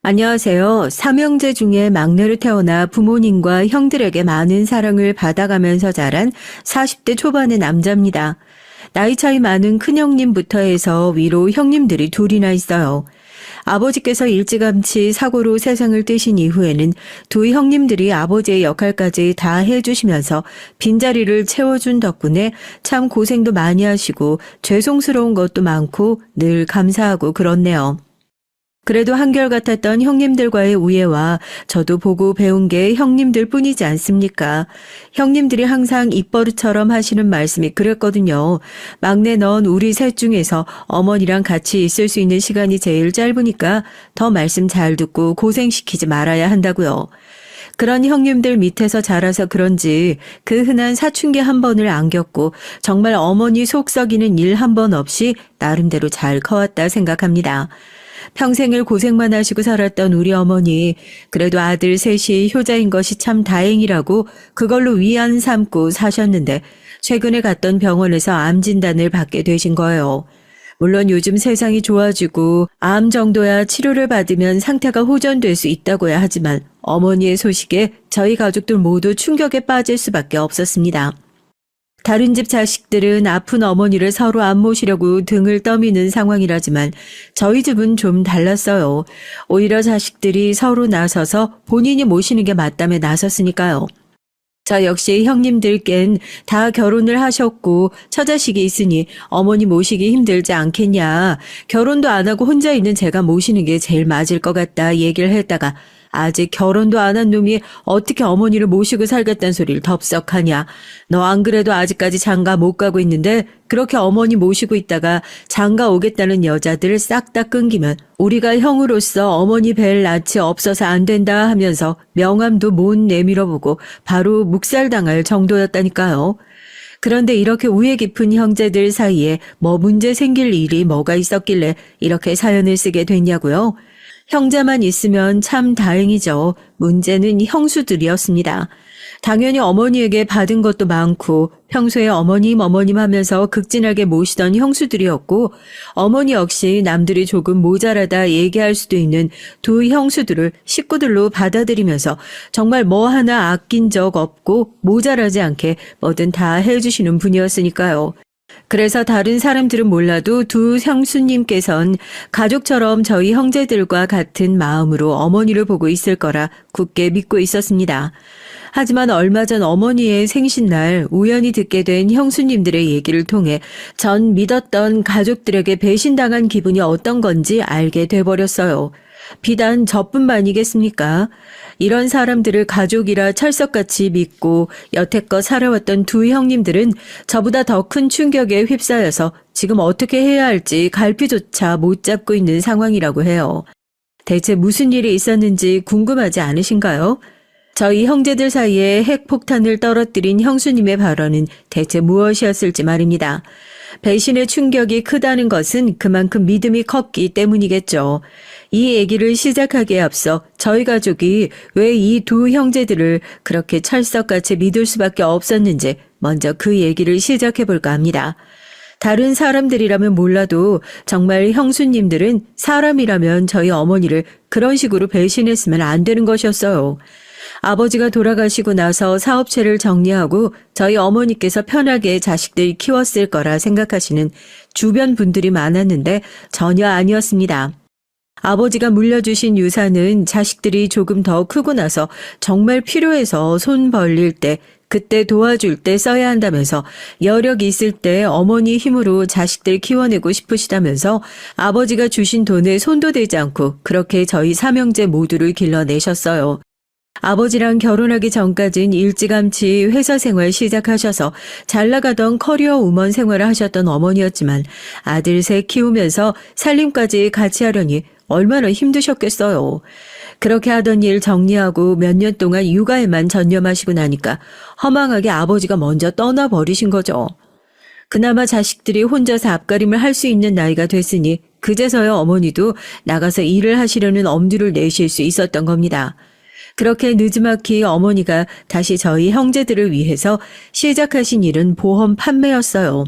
안녕하세요. 삼형제 중에 막내로 태어나 부모님과 형들에게 많은 사랑을 받아가면서 자란 40대 초반의 남자입니다. 나이 차이 많은 큰형님부터 해서 위로 형님들이 둘이나 있어요. 아버지께서 일찌감치 사고로 세상을 떼신 이후에는 두 형님들이 아버지의 역할까지 다 해주시면서 빈자리를 채워준 덕분에 참 고생도 많이 하시고 죄송스러운 것도 많고 늘 감사하고 그렇네요. 그래도 한결같았던 형님들과의 우애와 저도 보고 배운 게 형님들 뿐이지 않습니까? 형님들이 항상 입버릇처럼 하시는 말씀이 그랬거든요. 막내 넌 우리 셋 중에서 어머니랑 같이 있을 수 있는 시간이 제일 짧으니까 더 말씀 잘 듣고 고생시키지 말아야 한다고요. 그런 형님들 밑에서 자라서 그런지 그 흔한 사춘기 한 번을 안 겪고 정말 어머니 속 썩이는 일 한 번 없이 나름대로 잘 커왔다 생각합니다. 평생을 고생만 하시고 살았던 우리 어머니, 그래도 아들 셋이 효자인 것이 참 다행이라고 그걸로 위안 삼고 사셨는데 최근에 갔던 병원에서 암 진단을 받게 되신 거예요. 물론 요즘 세상이 좋아지고 암 정도야 치료를 받으면 상태가 호전될 수 있다고야 하지만 어머니의 소식에 저희 가족들 모두 충격에 빠질 수밖에 없었습니다. 다른 집 자식들은 아픈 어머니를 서로 안 모시려고 등을 떠미는 상황이라지만 저희 집은 좀 달랐어요. 오히려 자식들이 서로 나서서 본인이 모시는 게 맞다며 나섰으니까요. 저 역시 형님들껜 다 결혼을 하셨고 처자식이 있으니 어머니 모시기 힘들지 않겠냐. 결혼도 안 하고 혼자 있는 제가 모시는 게 제일 맞을 것 같다 얘기를 했다가 아직 결혼도 안 한 놈이 어떻게 어머니를 모시고 살겠다는 소리를 덥석하냐. 너 안 그래도 아직까지 장가 못 가고 있는데 그렇게 어머니 모시고 있다가 장가 오겠다는 여자들 싹 다 끊기면 우리가 형으로서 어머니 뵐 낯이 없어서 안 된다 하면서 명함도 못 내밀어보고 바로 묵살당할 정도였다니까요. 그런데 이렇게 우애 깊은 형제들 사이에 뭐 문제 생길 일이 뭐가 있었길래 이렇게 사연을 쓰게 됐냐고요? 형제만 있으면 참 다행이죠. 문제는 형수들이었습니다. 당연히 어머니에게 받은 것도 많고 평소에 어머님 하면서 극진하게 모시던 형수들이었고 어머니 역시 남들이 조금 모자라다 얘기할 수도 있는 두 형수들을 식구들로 받아들이면서 정말 뭐 하나 아낀 적 없고 모자라지 않게 뭐든 다 해주시는 분이었으니까요. 그래서 다른 사람들은 몰라도 두 형수님께선 가족처럼 저희 형제들과 같은 마음으로 어머니를 보고 있을 거라 굳게 믿고 있었습니다. 하지만 얼마 전 어머니의 생신날 우연히 듣게 된 형수님들의 얘기를 통해 전 믿었던 가족들에게 배신당한 기분이 어떤 건지 알게 돼버렸어요. 비단 저뿐만이겠습니까? 이런 사람들을 가족이라 철석같이 믿고 여태껏 살아왔던 두 형님들은 저보다 더 큰 충격에 휩싸여서 지금 어떻게 해야 할지 갈피조차 못 잡고 있는 상황이라고 해요. 대체 무슨 일이 있었는지 궁금하지 않으신가요? 저희 형제들 사이에 핵폭탄을 떨어뜨린 형수님의 발언은 대체 무엇이었을지 말입니다. 배신의 충격이 크다는 것은 그만큼 믿음이 컸기 때문이겠죠. 이 얘기를 시작하기에 앞서 저희 가족이 왜 이 두 형제들을 그렇게 철석같이 믿을 수밖에 없었는지 먼저 그 얘기를 시작해 볼까 합니다. 다른 사람들이라면 몰라도 정말 형수님들은 사람이라면 저희 어머니를 그런 식으로 배신했으면 안 되는 것이었어요. 아버지가 돌아가시고 나서 사업체를 정리하고 저희 어머니께서 편하게 자식들 키웠을 거라 생각하시는 주변 분들이 많았는데 전혀 아니었습니다. 아버지가 물려주신 유산은 자식들이 조금 더 크고 나서 정말 필요해서 손 벌릴 때 그때 도와줄 때 써야 한다면서 여력이 있을 때 어머니 힘으로 자식들 키워내고 싶으시다면서 아버지가 주신 돈에 손도 대지 않고 그렇게 저희 삼형제 모두를 길러내셨어요. 아버지랑 결혼하기 전까진 일찌감치 회사 생활 시작하셔서 잘 나가던 커리어 우먼 생활을 하셨던 어머니였지만 아들 셋 키우면서 살림까지 같이 하려니 얼마나 힘드셨겠어요. 그렇게 하던 일 정리하고 몇 년 동안 육아에만 전념하시고 나니까 허망하게 아버지가 먼저 떠나버리신 거죠. 그나마 자식들이 혼자서 앞가림을 할 수 있는 나이가 됐으니 그제서야 어머니도 나가서 일을 하시려는 엄두를 내실 수 있었던 겁니다. 그렇게 느지막이 어머니가 다시 저희 형제들을 위해서 시작하신 일은 보험 판매였어요.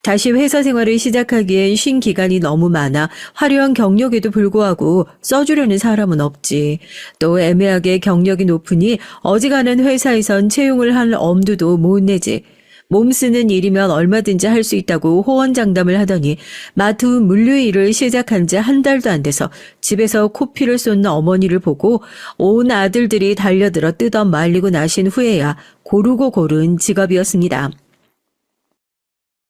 다시 회사 생활을 시작하기엔 쉰 기간이 너무 많아 화려한 경력에도 불구하고 써주려는 사람은 없지. 또 애매하게 경력이 높으니 어지간한 회사에선 채용을 할 엄두도 못 내지. 몸 쓰는 일이면 얼마든지 할 수 있다고 호언장담을 하더니 마트 물류 일을 시작한 지 한 달도 안 돼서 집에서 코피를 쏟는 어머니를 보고 온 아들들이 달려들어 뜯어 말리고 나신 후에야 고르고 고른 직업이었습니다.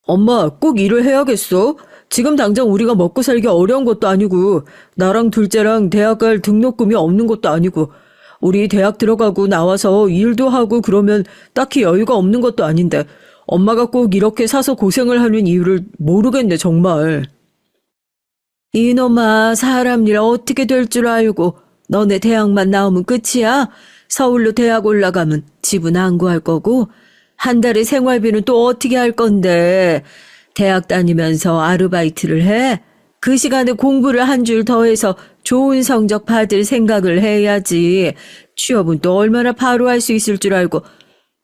엄마, 꼭 일을 해야겠어? 지금 당장 우리가 먹고 살기 어려운 것도 아니고 나랑 둘째랑 대학 갈 등록금이 없는 것도 아니고 우리 대학 들어가고 나와서 일도 하고 그러면 딱히 여유가 없는 것도 아닌데 엄마가 꼭 이렇게 사서 고생을 하는 이유를 모르겠네 정말. 이놈아, 사람 일 어떻게 될 줄 알고 너네 대학만 나오면 끝이야? 서울로 대학 올라가면 집은 안 구할 거고 한 달에 생활비는 또 어떻게 할 건데 대학 다니면서 아르바이트를 해? 그 시간에 공부를 한 줄 더해서 좋은 성적 받을 생각을 해야지. 취업은 또 얼마나 바로 할 수 있을 줄 알고.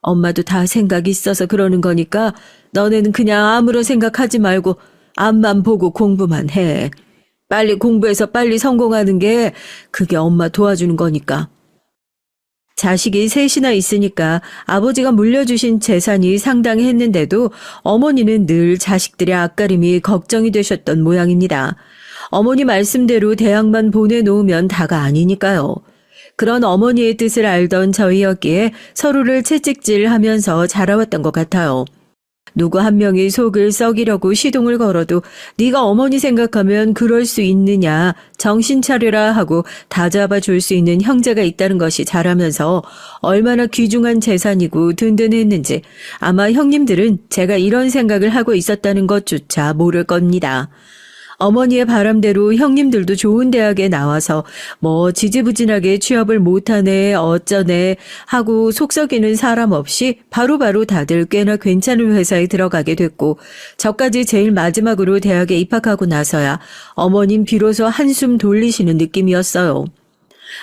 엄마도 다 생각이 있어서 그러는 거니까 너네는 그냥 아무런 생각하지 말고 앞만 보고 공부만 해. 빨리 공부해서 빨리 성공하는 게 그게 엄마 도와주는 거니까. 자식이 셋이나 있으니까 아버지가 물려주신 재산이 상당했는데도 어머니는 늘 자식들의 앞가림이 걱정이 되셨던 모양입니다. 어머니 말씀대로 대학만 보내놓으면 다가 아니니까요. 그런 어머니의 뜻을 알던 저희였기에 서로를 채찍질하면서 자라왔던 것 같아요. 누구 한 명이 속을 썩이려고 시동을 걸어도 네가 어머니 생각하면 그럴 수 있느냐, 정신 차려라 하고 다잡아 줄 수 있는 형제가 있다는 것이 자라면서 얼마나 귀중한 재산이고 든든했는지 아마 형님들은 제가 이런 생각을 하고 있었다는 것조차 모를 겁니다. 어머니의 바람대로 형님들도 좋은 대학에 나와서 뭐 지지부진하게 취업을 못하네 어쩌네 하고 속썩이는 사람 없이 바로바로 다들 꽤나 괜찮은 회사에 들어가게 됐고 저까지 제일 마지막으로 대학에 입학하고 나서야 어머님 비로소 한숨 돌리시는 느낌이었어요.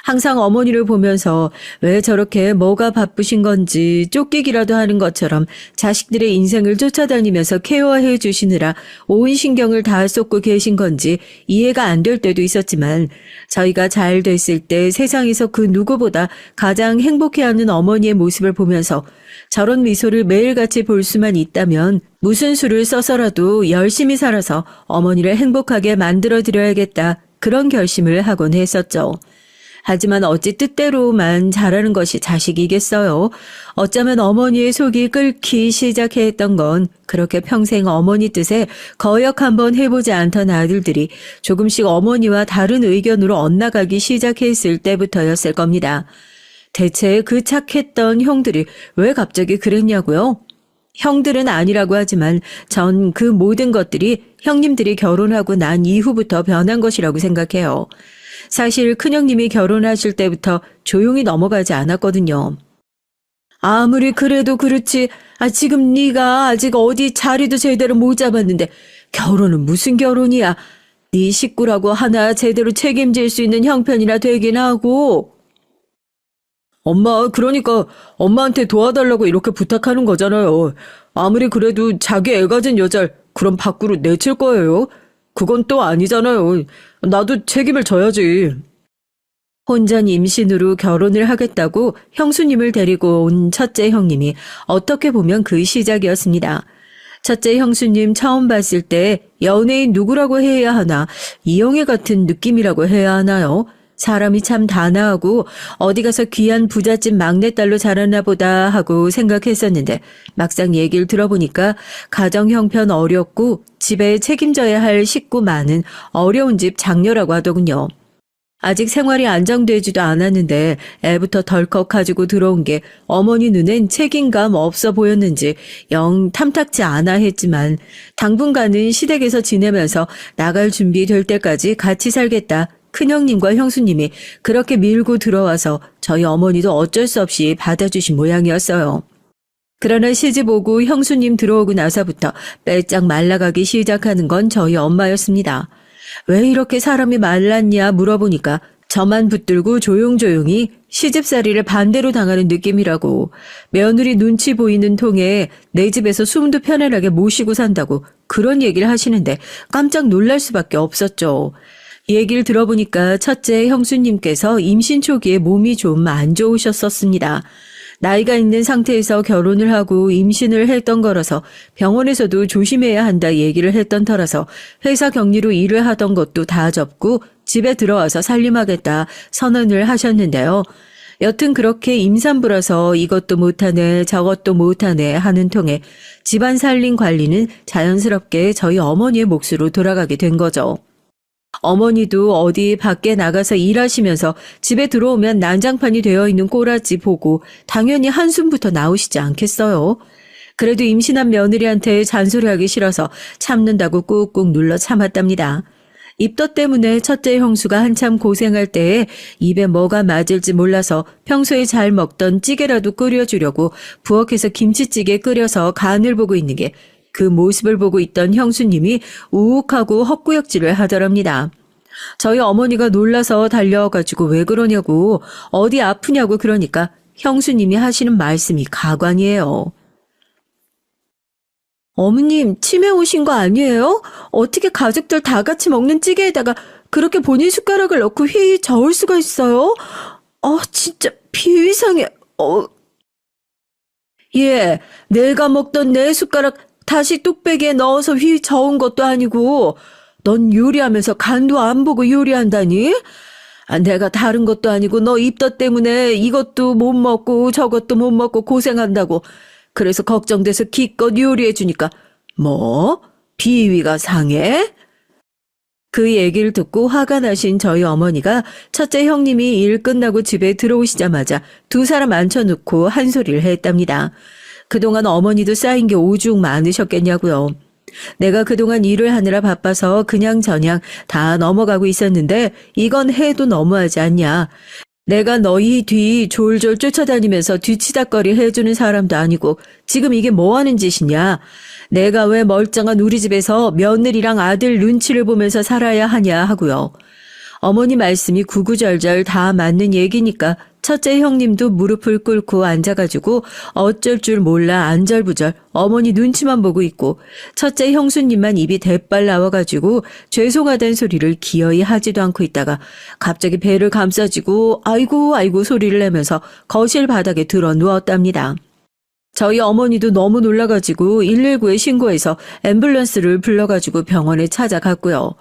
항상 어머니를 보면서 왜 저렇게 뭐가 바쁘신 건지 쫓기기라도 하는 것처럼 자식들의 인생을 쫓아다니면서 케어해 주시느라 온 신경을 다 쏟고 계신 건지 이해가 안 될 때도 있었지만 저희가 잘 됐을 때 세상에서 그 누구보다 가장 행복해하는 어머니의 모습을 보면서 저런 미소를 매일같이 볼 수만 있다면 무슨 수를 써서라도 열심히 살아서 어머니를 행복하게 만들어드려야겠다 그런 결심을 하곤 했었죠. 하지만 어찌 뜻대로만 자라는 것이 자식이겠어요. 어쩌면 어머니의 속이 끓기 시작했던 건 그렇게 평생 어머니 뜻에 거역 한번 해보지 않던 아들들이 조금씩 어머니와 다른 의견으로 엇나가기 시작했을 때부터였을 겁니다. 대체 그 착했던 형들이 왜 갑자기 그랬냐고요? 형들은 아니라고 하지만 전 그 모든 것들이 형님들이 결혼하고 난 이후부터 변한 것이라고 생각해요. 사실 큰형님이 결혼하실 때부터 조용히 넘어가지 않았거든요. 아무리 그래도 그렇지 지금 네가 아직 어디 자리도 제대로 못 잡았는데 결혼은 무슨 결혼이야. 네 식구라고 하나 제대로 책임질 수 있는 형편이나 되긴 하고. 엄마, 그러니까 엄마한테 도와달라고 이렇게 부탁하는 거잖아요. 아무리 그래도 자기 애 가진 여자를 그럼 밖으로 내칠 거예요? 그건 또 아니잖아요. 나도 책임을 져야지. 혼전 임신으로 결혼을 하겠다고 형수님을 데리고 온 첫째 형님이 어떻게 보면 그 시작이었습니다. 첫째 형수님 처음 봤을 때 연예인 누구라고 해야 하나, 이영애 같은 느낌이라고 해야 하나요? 사람이 참 단아하고 어디 가서 귀한 부잣집 막내딸로 자랐나 보다 하고 생각했었는데 막상 얘기를 들어보니까 가정 형편 어렵고 집에 책임져야 할 식구 많은 어려운 집 장녀라고 하더군요. 아직 생활이 안정되지도 않았는데 애부터 덜컥 가지고 들어온 게 어머니 눈엔 책임감 없어 보였는지 영 탐탁지 않아 했지만 당분간은 시댁에서 지내면서 나갈 준비 될 때까지 같이 살겠다. 큰형님과 형수님이 그렇게 밀고 들어와서 저희 어머니도 어쩔 수 없이 받아주신 모양이었어요. 그러나 시집 오고 형수님 들어오고 나서부터 빼짝 말라가기 시작하는 건 저희 엄마였습니다. 왜 이렇게 사람이 말랐냐 물어보니까 저만 붙들고 조용조용히 시집살이를 반대로 당하는 느낌이라고. 며느리 눈치 보이는 통에 내 집에서 숨도 편안하게 모시고 산다고 그런 얘기를 하시는데 깜짝 놀랄 수밖에 없었죠. 얘기를 들어보니까 첫째 형수님께서 임신 초기에 몸이 좀 안 좋으셨었습니다. 나이가 있는 상태에서 결혼을 하고 임신을 했던 거라서 병원에서도 조심해야 한다 얘기를 했던 터라서 회사 격리로 일을 하던 것도 다 접고 집에 들어와서 살림하겠다 선언을 하셨는데요. 여튼 그렇게 임산부라서 이것도 못하네 저것도 못하네 하는 통에 집안 살림 관리는 자연스럽게 저희 어머니의 몫으로 돌아가게 된 거죠. 어머니도 어디 밖에 나가서 일하시면서 집에 들어오면 난장판이 되어 있는 꼬라지 보고 당연히 한숨부터 나오시지 않겠어요. 그래도 임신한 며느리한테 잔소리하기 싫어서 참는다고 꾹꾹 눌러 참았답니다. 입덧 때문에 첫째 형수가 한참 고생할 때에 입에 뭐가 맞을지 몰라서 평소에 잘 먹던 찌개라도 끓여주려고 부엌에서 김치찌개 끓여서 간을 보고 있는 게 그 모습을 보고 있던 형수님이 우욱하고 헛구역질을 하더랍니다. 저희 어머니가 놀라서 달려가지고 왜 그러냐고 어디 아프냐고 그러니까 형수님이 하시는 말씀이 가관이에요. 어머님 치매 오신 거 아니에요? 어떻게 가족들 다 같이 먹는 찌개에다가 그렇게 본인 숟가락을 넣고 휘 저을 수가 있어요? 진짜 비위상해. 예, 내가 먹던 내 숟가락 다시 뚝배기에 넣어서 휘 저은 것도 아니고 넌 요리하면서 간도 안 보고 요리한다니? 내가 다른 것도 아니고 너 입덧 때문에 이것도 못 먹고 저것도 못 먹고 고생한다고 그래서 걱정돼서 기껏 요리해 주니까 뭐? 비위가 상해? 그 얘기를 듣고 화가 나신 저희 어머니가 첫째 형님이 일 끝나고 집에 들어오시자마자 두 사람 앉혀놓고 한 소리를 했답니다. 그동안 어머니도 쌓인 게 오죽 많으셨겠냐고요. 내가 그동안 일을 하느라 바빠서 그냥저냥 다 넘어가고 있었는데 이건 해도 너무하지 않냐. 내가 너희 뒤 졸졸 쫓아다니면서 뒤치다거리 해주는 사람도 아니고 지금 이게 뭐 하는 짓이냐. 내가 왜 멀쩡한 우리 집에서 며느리랑 아들 눈치를 보면서 살아야 하냐 하고요. 어머니 말씀이 구구절절 다 맞는 얘기니까 첫째 형님도 무릎을 꿇고 앉아가지고 어쩔 줄 몰라 안절부절 어머니 눈치만 보고 있고 첫째 형수님만 입이 대빨 나와가지고 죄송하다는 소리를 기어이 하지도 않고 있다가 갑자기 배를 감싸지고 아이고 아이고 소리를 내면서 거실 바닥에 들어 누웠답니다. 저희 어머니도 너무 놀라가지고 119에 신고해서 앰뷸런스를 불러가지고 병원에 찾아갔고요.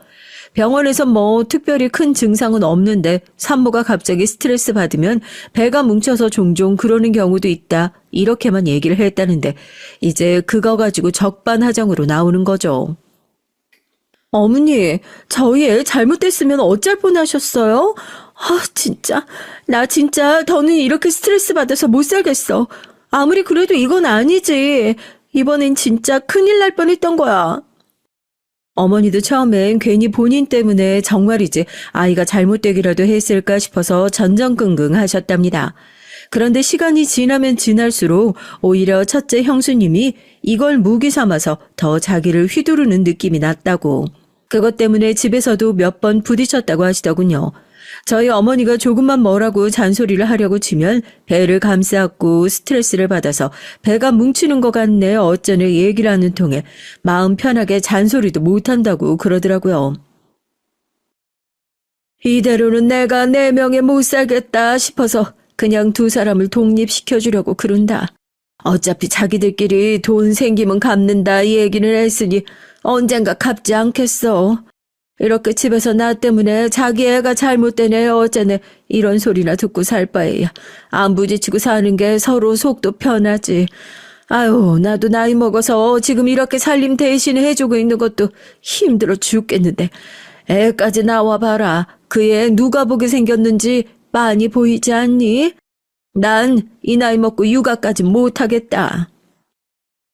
병원에서 뭐 특별히 큰 증상은 없는데 산모가 갑자기 스트레스 받으면 배가 뭉쳐서 종종 그러는 경우도 있다. 이렇게만 얘기를 했다는데 이제 그거 가지고 적반하장으로 나오는 거죠. 어머니, 저희 애 잘못됐으면 어쩔 뻔하셨어요? 진짜. 나 진짜 더는 이렇게 스트레스 받아서 못 살겠어. 아무리 그래도 이건 아니지. 이번엔 진짜 큰일 날 뻔했던 거야. 어머니도 처음엔 괜히 본인 때문에 정말이지 아이가 잘못되기라도 했을까 싶어서 전전긍긍 하셨답니다. 그런데 시간이 지나면 지날수록 오히려 첫째 형수님이 이걸 무기 삼아서 더 자기를 휘두르는 느낌이 났다고. 그것 때문에 집에서도 몇 번 부딪혔다고 하시더군요. 저희 어머니가 조금만 뭐라고 잔소리를 하려고 치면 배를 감싸고 스트레스를 받아서 배가 뭉치는 것 같네 어쩌네 얘기를 하는 통에 마음 편하게 잔소리도 못한다고 그러더라고요. 이대로는 내가 내 명에 못 살겠다 싶어서 그냥 두 사람을 독립시켜주려고 그런다. 어차피 자기들끼리 돈 생기면 갚는다 이 얘기는 했으니 언젠가 갚지 않겠어. 이렇게 집에서 나 때문에 자기 애가 잘못되네 어쩌네 이런 소리나 듣고 살 바에야 안 부딪히고 사는 게 서로 속도 편하지. 아유 나도 나이 먹어서 지금 이렇게 살림 대신 해주고 있는 것도 힘들어 죽겠는데 애까지 나와봐라. 그 애 누가 보게 생겼는지 많이 보이지 않니? 난 이 나이 먹고 육아까지 못하겠다.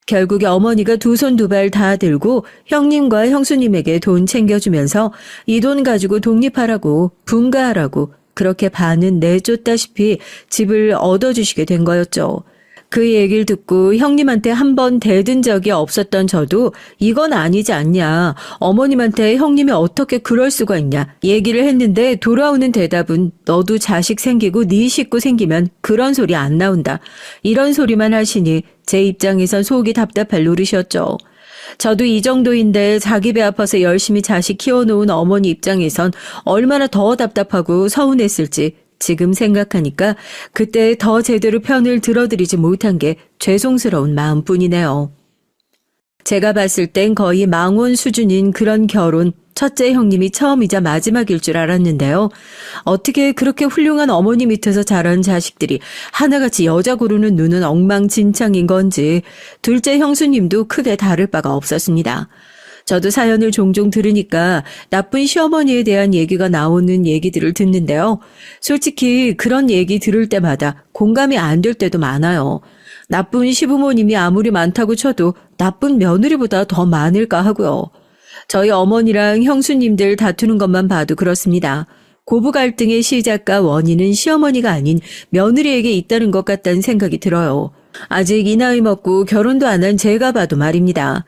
결국에 어머니가 두 손 두 발 다 들고 형님과 형수님에게 돈 챙겨주면서 이 돈 가지고 독립하라고 분가하라고 그렇게 반은 내쫓다시피 집을 얻어주시게 된 거였죠. 그 얘기를 듣고 형님한테 한 번 대든 적이 없었던 저도 이건 아니지 않냐. 어머님한테 형님이 어떻게 그럴 수가 있냐. 얘기를 했는데 돌아오는 대답은 너도 자식 생기고 네 식구 생기면 그런 소리 안 나온다. 이런 소리만 하시니 제 입장에선 속이 답답할 노릇이었죠. 저도 이 정도인데 자기 배 아파서 열심히 자식 키워놓은 어머니 입장에선 얼마나 더 답답하고 서운했을지 지금 생각하니까 그때 더 제대로 편을 들어드리지 못한 게 죄송스러운 마음뿐이네요. 제가 봤을 땐 거의 망원 수준인 그런 결혼 첫째 형님이 처음이자 마지막일 줄 알았는데요. 어떻게 그렇게 훌륭한 어머니 밑에서 자란 자식들이 하나같이 여자 고르는 눈은 엉망진창인 건지 둘째 형수님도 크게 다를 바가 없었습니다. 저도 사연을 종종 들으니까 나쁜 시어머니에 대한 얘기가 나오는 얘기들을 듣는데요. 솔직히 그런 얘기 들을 때마다 공감이 안 될 때도 많아요. 나쁜 시부모님이 아무리 많다고 쳐도 나쁜 며느리보다 더 많을까 하고요. 저희 어머니랑 형수님들 다투는 것만 봐도 그렇습니다. 고부 갈등의 시작과 원인은 시어머니가 아닌 며느리에게 있다는 것 같다는 생각이 들어요. 아직 이 나이 먹고 결혼도 안 한 제가 봐도 말입니다.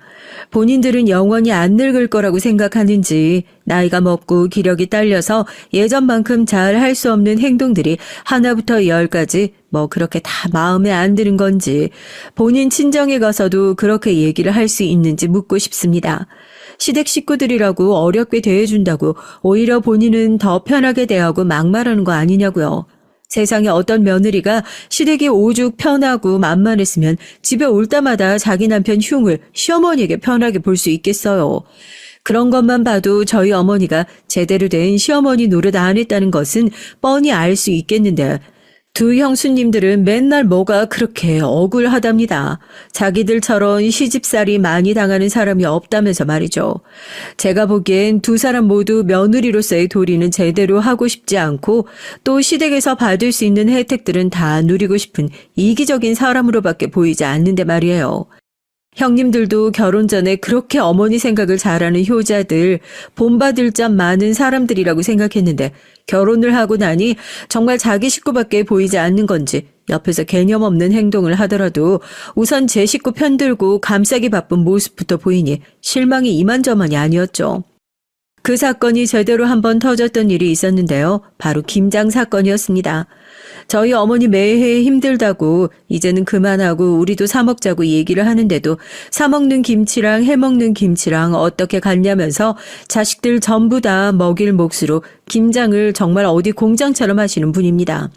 본인들은 영원히 안 늙을 거라고 생각하는지 나이가 먹고 기력이 딸려서 예전만큼 잘 할 수 없는 행동들이 하나부터 열까지 뭐 그렇게 다 마음에 안 드는 건지 본인 친정에 가서도 그렇게 얘기를 할 수 있는지 묻고 싶습니다. 시댁 식구들이라고 어렵게 대해준다고 오히려 본인은 더 편하게 대하고 막말하는 거 아니냐고요. 세상에 어떤 며느리가 시댁이 오죽 편하고 만만했으면 집에 올 때마다 자기 남편 흉을 시어머니에게 편하게 볼 수 있겠어요. 그런 것만 봐도 저희 어머니가 제대로 된 시어머니 노릇 안 했다는 것은 뻔히 알 수 있겠는데 두 형수님들은 맨날 뭐가 그렇게 억울하답니다. 자기들처럼 시집살이 많이 당하는 사람이 없다면서 말이죠. 제가 보기엔 두 사람 모두 며느리로서의 도리는 제대로 하고 싶지 않고 또 시댁에서 받을 수 있는 혜택들은 다 누리고 싶은 이기적인 사람으로밖에 보이지 않는데 말이에요. 형님들도 결혼 전에 그렇게 어머니 생각을 잘하는 효자들, 본받을 점 많은 사람들이라고 생각했는데 결혼을 하고 나니 정말 자기 식구밖에 보이지 않는 건지 옆에서 개념 없는 행동을 하더라도 우선 제 식구 편들고 감싸기 바쁜 모습부터 보이니 실망이 이만저만이 아니었죠. 그 사건이 제대로 한번 터졌던 일이 있었는데요. 바로 김장 사건이었습니다. 저희 어머니 매해 힘들다고 이제는 그만하고 우리도 사 먹자고 얘기를 하는데도 사 먹는 김치랑 해 먹는 김치랑 어떻게 같냐면서 자식들 전부 다 먹일 몫으로 김장을 정말 어디 공장처럼 하시는 분입니다.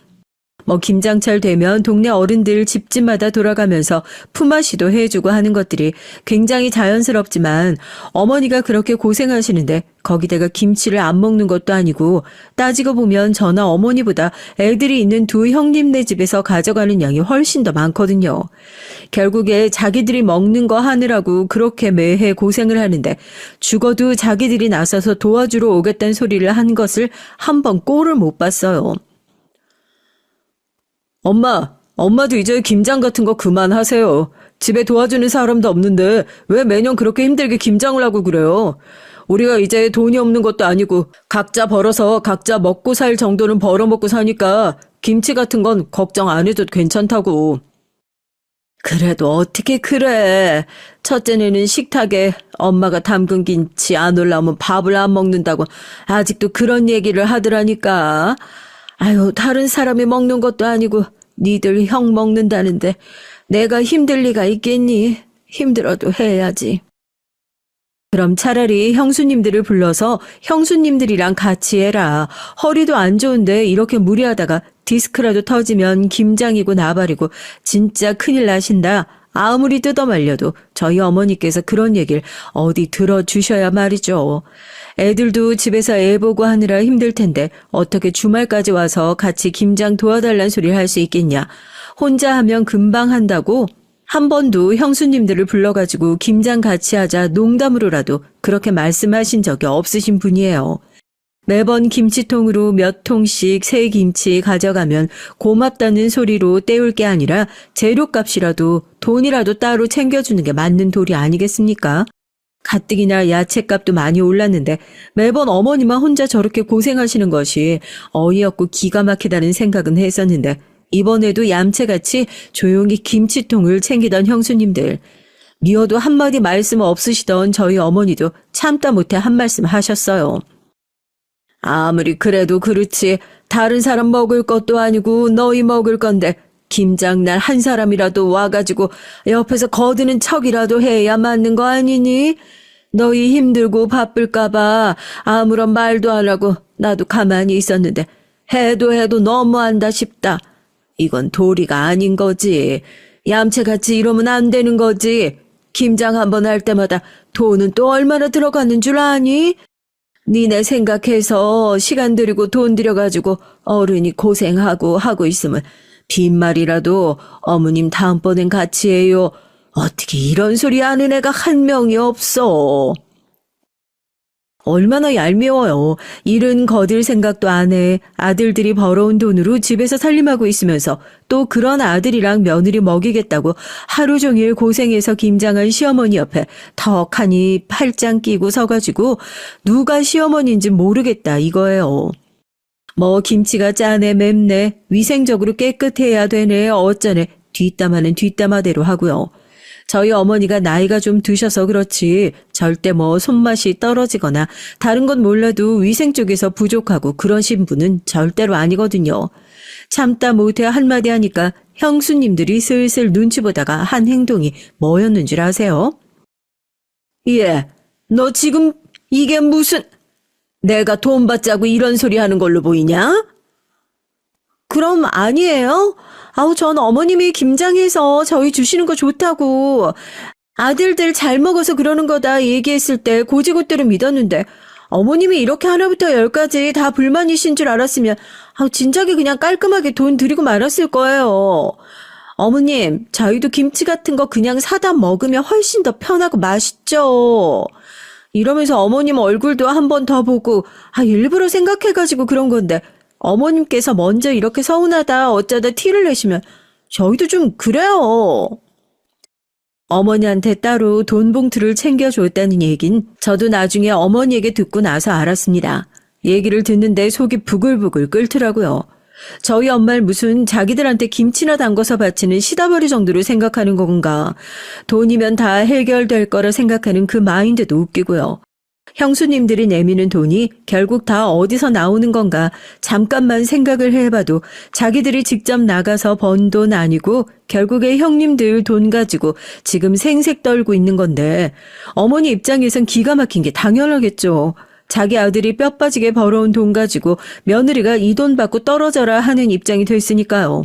뭐 김장철 되면 동네 어른들 집집마다 돌아가면서 품앗이도 해주고 하는 것들이 굉장히 자연스럽지만 어머니가 그렇게 고생하시는데 거기다가 김치를 안 먹는 것도 아니고 따지고 보면 저나 어머니보다 애들이 있는 두 형님네 집에서 가져가는 양이 훨씬 더 많거든요. 결국에 자기들이 먹는 거 하느라고 그렇게 매해 고생을 하는데 죽어도 자기들이 나서서 도와주러 오겠다는 소리를 한 것을 한 번 꼴을 못 봤어요. 엄마도 이제 김장 같은 거 그만하세요. 집에 도와주는 사람도 없는데 왜 매년 그렇게 힘들게 김장을 하고 그래요? 우리가 이제 돈이 없는 것도 아니고 각자 벌어서 각자 먹고 살 정도는 벌어먹고 사니까 김치 같은 건 걱정 안 해도 괜찮다고. 그래도 어떻게 그래. 첫째는 식탁에 엄마가 담근 김치 안 올라오면 밥을 안 먹는다고 아직도 그런 얘기를 하더라니까. 아유, 다른 사람이 먹는 것도 아니고 니들 형 먹는다는데 내가 힘들 리가 있겠니? 힘들어도 해야지. 그럼 차라리 형수님들을 불러서 형수님들이랑 같이 해라. 허리도 안 좋은데 이렇게 무리하다가 디스크라도 터지면 김장이고 나발이고 진짜 큰일 나신다. 아무리 뜯어말려도 저희 어머니께서 그런 얘기를 어디 들어주셔야 말이죠. 애들도 집에서 애 보고 하느라 힘들 텐데 어떻게 주말까지 와서 같이 김장 도와달란 소리를 할 수 있겠냐. 혼자 하면 금방 한다고 한 번도 형수님들을 불러가지고 김장 같이 하자 농담으로라도 그렇게 말씀하신 적이 없으신 분이에요. 매번 김치통으로 몇 통씩 새 김치 가져가면 고맙다는 소리로 때울 게 아니라 재료값이라도 돈이라도 따로 챙겨주는 게 맞는 도리 아니겠습니까? 가뜩이나 야채값도 많이 올랐는데 매번 어머니만 혼자 저렇게 고생하시는 것이 어이없고 기가 막히다는 생각은 했었는데 이번에도 얌체같이 조용히 김치통을 챙기던 형수님들. 미워도 한마디 말씀 없으시던 저희 어머니도 참다 못해 한 말씀 하셨어요. 아무리 그래도 그렇지 다른 사람 먹을 것도 아니고 너희 먹을 건데 김장날 한 사람이라도 와가지고 옆에서 거드는 척이라도 해야 맞는 거 아니니? 너희 힘들고 바쁠까봐 아무런 말도 안 하고 나도 가만히 있었는데 해도 너무한다 싶다. 이건 도리가 아닌 거지. 얌체같이 이러면 안 되는 거지. 김장 한번 할 때마다 돈은 또 얼마나 들어가는 줄 아니? 니네 생각해서 시간 들이고 돈 들여가지고 어른이 고생하고 하고 있으면 빈말이라도 어머님 다음번엔 같이 해요. 어떻게 이런 소리 하는 애가 한 명이 없어. 얼마나 얄미워요. 일은 거들 생각도 안 해. 아들들이 벌어온 돈으로 집에서 살림하고 있으면서 또 그런 아들이랑 며느리 먹이겠다고 하루 종일 고생해서 김장한 시어머니 옆에 턱하니 팔짱 끼고 서가지고 누가 시어머니인지 모르겠다 이거예요. 뭐 김치가 짜네 맵네 위생적으로 깨끗해야 되네 어쩌네 뒷담화는 뒷담화대로 하고요. 저희 어머니가 나이가 좀 드셔서 그렇지 절대 뭐 손맛이 떨어지거나 다른 건 몰라도 위생 쪽에서 부족하고 그러신 분은 절대로 아니거든요. 참다 못해 한마디 하니까 형수님들이 슬슬 눈치 보다가 한 행동이 뭐였는 줄 아세요? 예, 너 지금 이게 무슨... 내가 돈 받자고 이런 소리 하는 걸로 보이냐? 그럼 아니에요? 아우 전 어머님이 김장해서 저희 주시는 거 좋다고 아들들 잘 먹어서 그러는 거다 얘기했을 때 고지고대로 믿었는데 어머님이 이렇게 하나부터 열까지 다 불만이신 줄 알았으면 아우 진작에 그냥 깔끔하게 돈 드리고 말았을 거예요. 어머님 저희도 김치 같은 거 그냥 사다 먹으면 훨씬 더 편하고 맛있죠. 이러면서 어머님 얼굴도 한 번 더 보고 일부러 생각해가지고 그런 건데 어머님께서 먼저 이렇게 서운하다 어쩌다 티를 내시면 저희도 좀 그래요. 어머니한테 따로 돈 봉투를 챙겨줬다는 얘긴 저도 나중에 어머니에게 듣고 나서 알았습니다. 얘기를 듣는데 속이 부글부글 끓더라고요. 저희 엄마를 무슨 자기들한테 김치나 담궈서 바치는 시다버리 정도로 생각하는 건가. 돈이면 다 해결될 거라 생각하는 그 마인드도 웃기고요. 형수님들이 내미는 돈이 결국 다 어디서 나오는 건가 잠깐만 생각을 해봐도 자기들이 직접 나가서 번 돈 아니고 결국에 형님들 돈 가지고 지금 생색 떨고 있는 건데 어머니 입장에선 기가 막힌 게 당연하겠죠. 자기 아들이 뼈 빠지게 벌어온 돈 가지고 며느리가 이 돈 받고 떨어져라 하는 입장이 됐으니까요.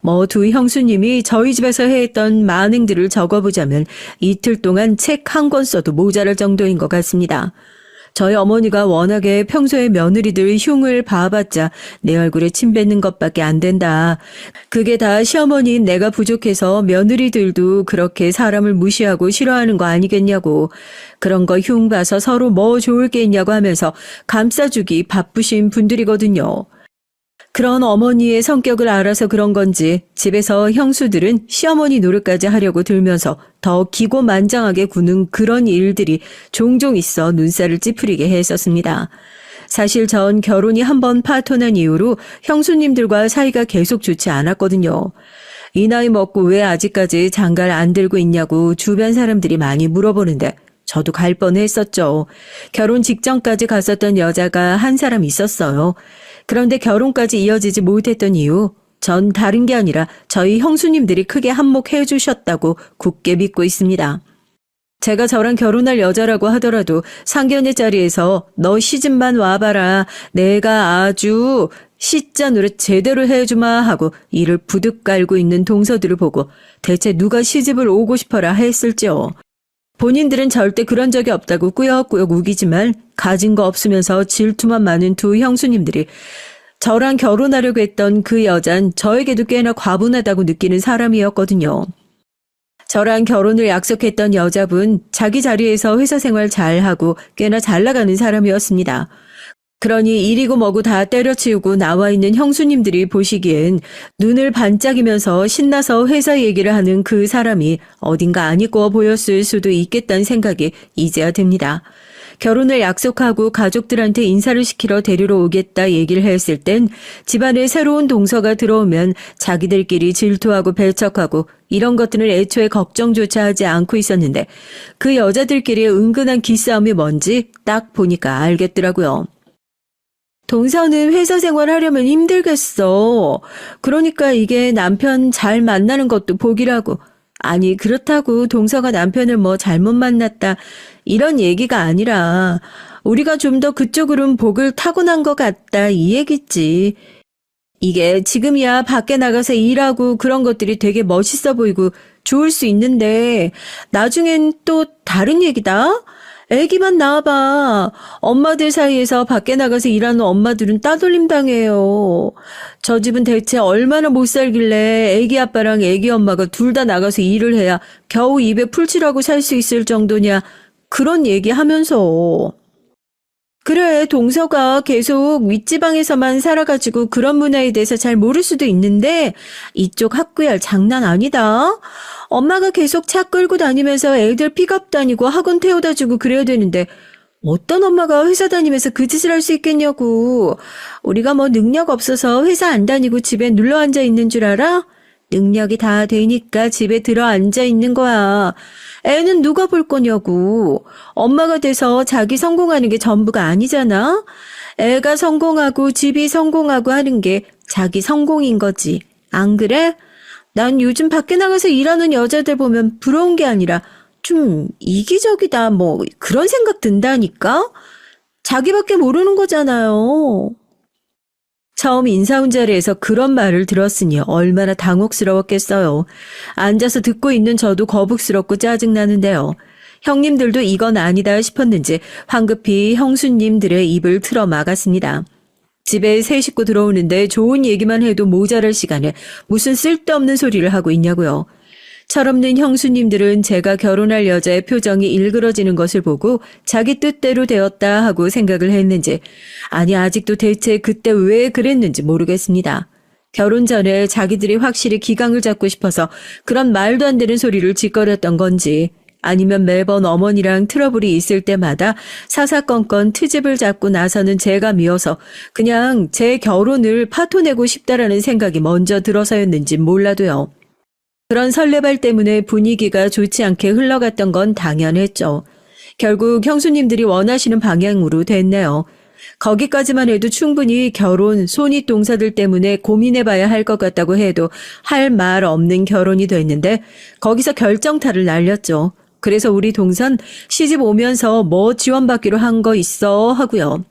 뭐 두 형수님이 저희 집에서 해했던 만행들을 적어보자면 이틀 동안 책 한 권 써도 모자랄 정도인 것 같습니다. 저희 어머니가 워낙에 평소에 며느리들 흉을 봐봤자 내 얼굴에 침 뱉는 것밖에 안 된다. 그게 다 시어머니인 내가 부족해서 며느리들도 그렇게 사람을 무시하고 싫어하는 거 아니겠냐고. 그런 거 흉 봐서 서로 뭐 좋을 게 있냐고 하면서 감싸주기 바쁘신 분들이거든요. 그런 어머니의 성격을 알아서 그런 건지 집에서 형수들은 시어머니 노릇까지 하려고 들면서 더 기고만장하게 구는 그런 일들이 종종 있어 눈살을 찌푸리게 했었습니다. 사실 전 결혼이 한 번 파토난 이후로 형수님들과 사이가 계속 좋지 않았거든요. 이 나이 먹고 왜 아직까지 장가를 안 들고 있냐고 주변 사람들이 많이 물어보는데 저도 갈 뻔했었죠. 결혼 직전까지 갔었던 여자가 한 사람 있었어요. 그런데 결혼까지 이어지지 못했던 이유, 전 다른 게 아니라 저희 형수님들이 크게 한몫해 주셨다고 굳게 믿고 있습니다. 제가 저랑 결혼할 여자라고 하더라도 상견례 자리에서 너 시집만 와봐라. 내가 아주 시자 노릇 제대로 해주마 하고 이를 부득 깔고 있는 동서들을 보고 대체 누가 시집을 오고 싶어라 했을지요. 본인들은 절대 그런 적이 없다고 꾸역꾸역 우기지만 가진 거 없으면서 질투만 많은 두 형수님들이 저랑 결혼하려고 했던 그 여잔 저에게도 꽤나 과분하다고 느끼는 사람이었거든요. 저랑 결혼을 약속했던 여자분 자기 자리에서 회사 생활 잘하고 꽤나 잘 나가는 사람이었습니다. 그러니 일이고 뭐고 다 때려치우고 나와 있는 형수님들이 보시기엔 눈을 반짝이면서 신나서 회사 얘기를 하는 그 사람이 어딘가 안 이뻐 보였을 수도 있겠다는 생각이 이제야 듭니다. 결혼을 약속하고 가족들한테 인사를 시키러 데리러 오겠다 얘기를 했을 땐 집안에 새로운 동서가 들어오면 자기들끼리 질투하고 배척하고 이런 것들은 애초에 걱정조차 하지 않고 있었는데 그 여자들끼리의 은근한 기싸움이 뭔지 딱 보니까 알겠더라고요. 동서는 회사 생활하려면 힘들겠어. 그러니까 이게 남편 잘 만나는 것도 복이라고. 아니, 그렇다고 동서가 남편을 뭐 잘못 만났다. 이런 얘기가 아니라 우리가 좀 더 그쪽으로는 복을 타고난 것 같다. 이 얘기지. 이게 지금이야 밖에 나가서 일하고 그런 것들이 되게 멋있어 보이고 좋을 수 있는데 나중엔 또 다른 얘기다. 애기만 낳아봐. 엄마들 사이에서 밖에 나가서 일하는 엄마들은 따돌림 당해요. 저 집은 대체 얼마나 못 살길래 애기 아빠랑 애기 엄마가 둘 다 나가서 일을 해야 겨우 입에 풀칠하고 살 수 있을 정도냐. 그런 얘기하면서. 그래, 동서가 계속 윗지방에서만 살아가지고 그런 문화에 대해서 잘 모를 수도 있는데 이쪽 학구열 장난 아니다. 엄마가 계속 차 끌고 다니면서 애들 픽업 다니고 학원 태워다 주고 그래야 되는데 어떤 엄마가 회사 다니면서 그 짓을 할 수 있겠냐고. 우리가 뭐 능력 없어서 회사 안 다니고 집에 눌러 앉아 있는 줄 알아? 능력이 다 되니까 집에 들어 앉아 있는 거야. 애는 누가 볼 거냐고. 엄마가 돼서 자기 성공하는 게 전부가 아니잖아. 애가 성공하고 집이 성공하고 하는 게 자기 성공인 거지. 안 그래? 난 요즘 밖에 나가서 일하는 여자들 보면 부러운 게 아니라 좀 이기적이다 뭐 그런 생각 든다니까? 자기밖에 모르는 거잖아요. 처음 인사온 자리에서 그런 말을 들었으니 얼마나 당혹스러웠겠어요. 앉아서 듣고 있는 저도 거북스럽고 짜증나는데요. 형님들도 이건 아니다 싶었는지 황급히 형수님들의 입을 틀어 막았습니다. 집에 새 식구 들어오는데 좋은 얘기만 해도 모자랄 시간에 무슨 쓸데없는 소리를 하고 있냐고요. 철없는 형수님들은 제가 결혼할 여자의 표정이 일그러지는 것을 보고 자기 뜻대로 되었다 하고 생각을 했는지 아니 아직도 대체 그때 왜 그랬는지 모르겠습니다. 결혼 전에 자기들이 확실히 기강을 잡고 싶어서 그런 말도 안 되는 소리를 짓거렸던 건지 아니면 매번 어머니랑 트러블이 있을 때마다 사사건건 트집을 잡고 나서는 제가 미워서 그냥 제 결혼을 파토내고 싶다라는 생각이 먼저 들어서였는지 몰라도요. 그런 설레발 때문에 분위기가 좋지 않게 흘러갔던 건 당연했죠. 결국 형수님들이 원하시는 방향으로 됐네요. 거기까지만 해도 충분히 결혼, 손윗동사들 때문에 고민해봐야 할 것 같다고 해도 할 말 없는 결혼이 됐는데 거기서 결정타를 날렸죠. 그래서 우리 동선 시집 오면서 뭐 지원받기로 한 거 있어 하고요.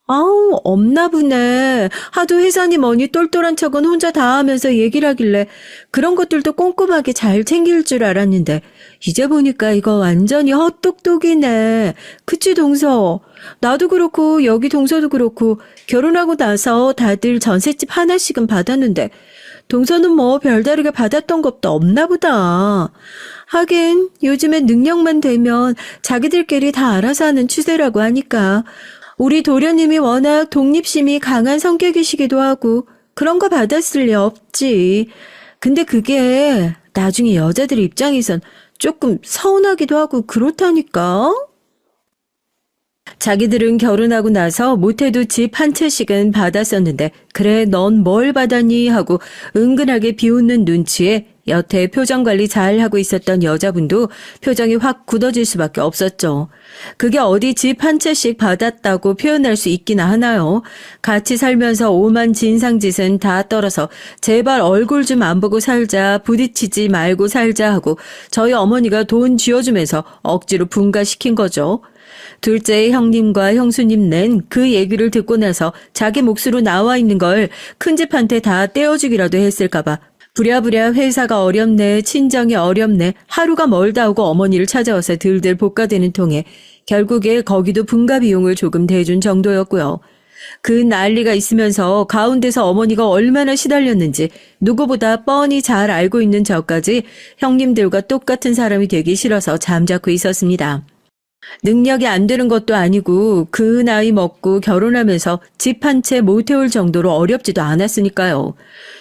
아우, 없나 보네. 하도 회사니 뭐니 똘똘한 척은 혼자 다 하면서 얘기를 하길래 그런 것들도 꼼꼼하게 잘 챙길 줄 알았는데 이제 보니까 이거 완전히 헛똑똑이네. 그치, 동서? 나도 그렇고 여기 동서도 그렇고 결혼하고 나서 다들 전셋집 하나씩은 받았는데 동서는 뭐 별다르게 받았던 것도 없나 보다. 하긴 요즘엔 능력만 되면 자기들끼리 다 알아서 하는 추세라고 하니까 우리 도련님이 워낙 독립심이 강한 성격이시기도 하고 그런 거 받았을 리 없지. 근데 그게 나중에 여자들 입장에선 조금 서운하기도 하고 그렇다니까. 자기들은 결혼하고 나서 못해도 집 한 채씩은 받았었는데 그래 넌 뭘 받았니 하고 은근하게 비웃는 눈치에 여태 표정 관리 잘 하고 있었던 여자분도 표정이 확 굳어질 수밖에 없었죠. 그게 어디 집 한 채씩 받았다고 표현할 수 있기나 하나요? 같이 살면서 오만 진상짓은 다 떨어서 제발 얼굴 좀 안 보고 살자, 부딪히지 말고 살자 하고 저희 어머니가 돈 쥐어주면서 억지로 분가시킨 거죠. 둘째 형님과 형수님 낸 그 얘기를 듣고 나서 자기 몫으로 나와 있는 걸 큰집한테 다 떼어주기라도 했을까봐 부랴부랴 회사가 어렵네, 친정이 어렵네, 하루가 멀다 하고 어머니를 찾아와서 들들 볶아대는 통에 결국에 거기도 분가 비용을 조금 대준 정도였고요. 그 난리가 있으면서 가운데서 어머니가 얼마나 시달렸는지 누구보다 뻔히 잘 알고 있는 저까지 형님들과 똑같은 사람이 되기 싫어서 잠자코 있었습니다. 능력이 안 되는 것도 아니고 그 나이 먹고 결혼하면서 집 한 채 못 태울 정도로 어렵지도 않았으니까요.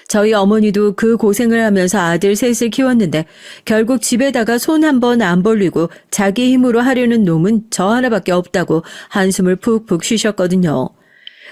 저희 어머니도 그 고생을 하면서 아들 셋을 키웠는데 결국 집에다가 손 한 번 안 벌리고 자기 힘으로 하려는 놈은 저 하나밖에 없다고 한숨을 푹푹 쉬셨거든요.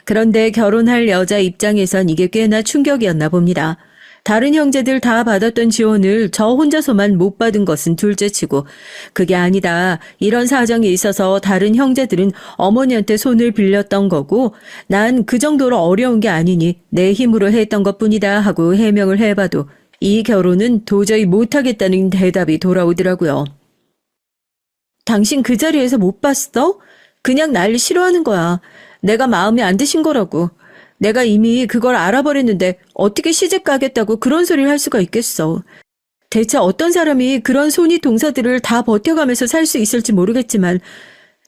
그런데 결혼할 여자 입장에선 이게 꽤나 충격이었나 봅니다. 다른 형제들 다 받았던 지원을 저 혼자서만 못 받은 것은 둘째치고 그게 아니다. 이런 사정이 있어서 다른 형제들은 어머니한테 손을 빌렸던 거고 난 그 정도로 어려운 게 아니니 내 힘으로 했던 것뿐이다 하고 해명을 해봐도 이 결혼은 도저히 못하겠다는 대답이 돌아오더라고요. 당신 그 자리에서 못 봤어? 그냥 날 싫어하는 거야. 내가 마음에 안 드신 거라고. 내가 이미 그걸 알아버렸는데 어떻게 시집 가겠다고 그런 소리를 할 수가 있겠어. 대체 어떤 사람이 그런 손이 동사들을 다 버텨가면서 살 수 있을지 모르겠지만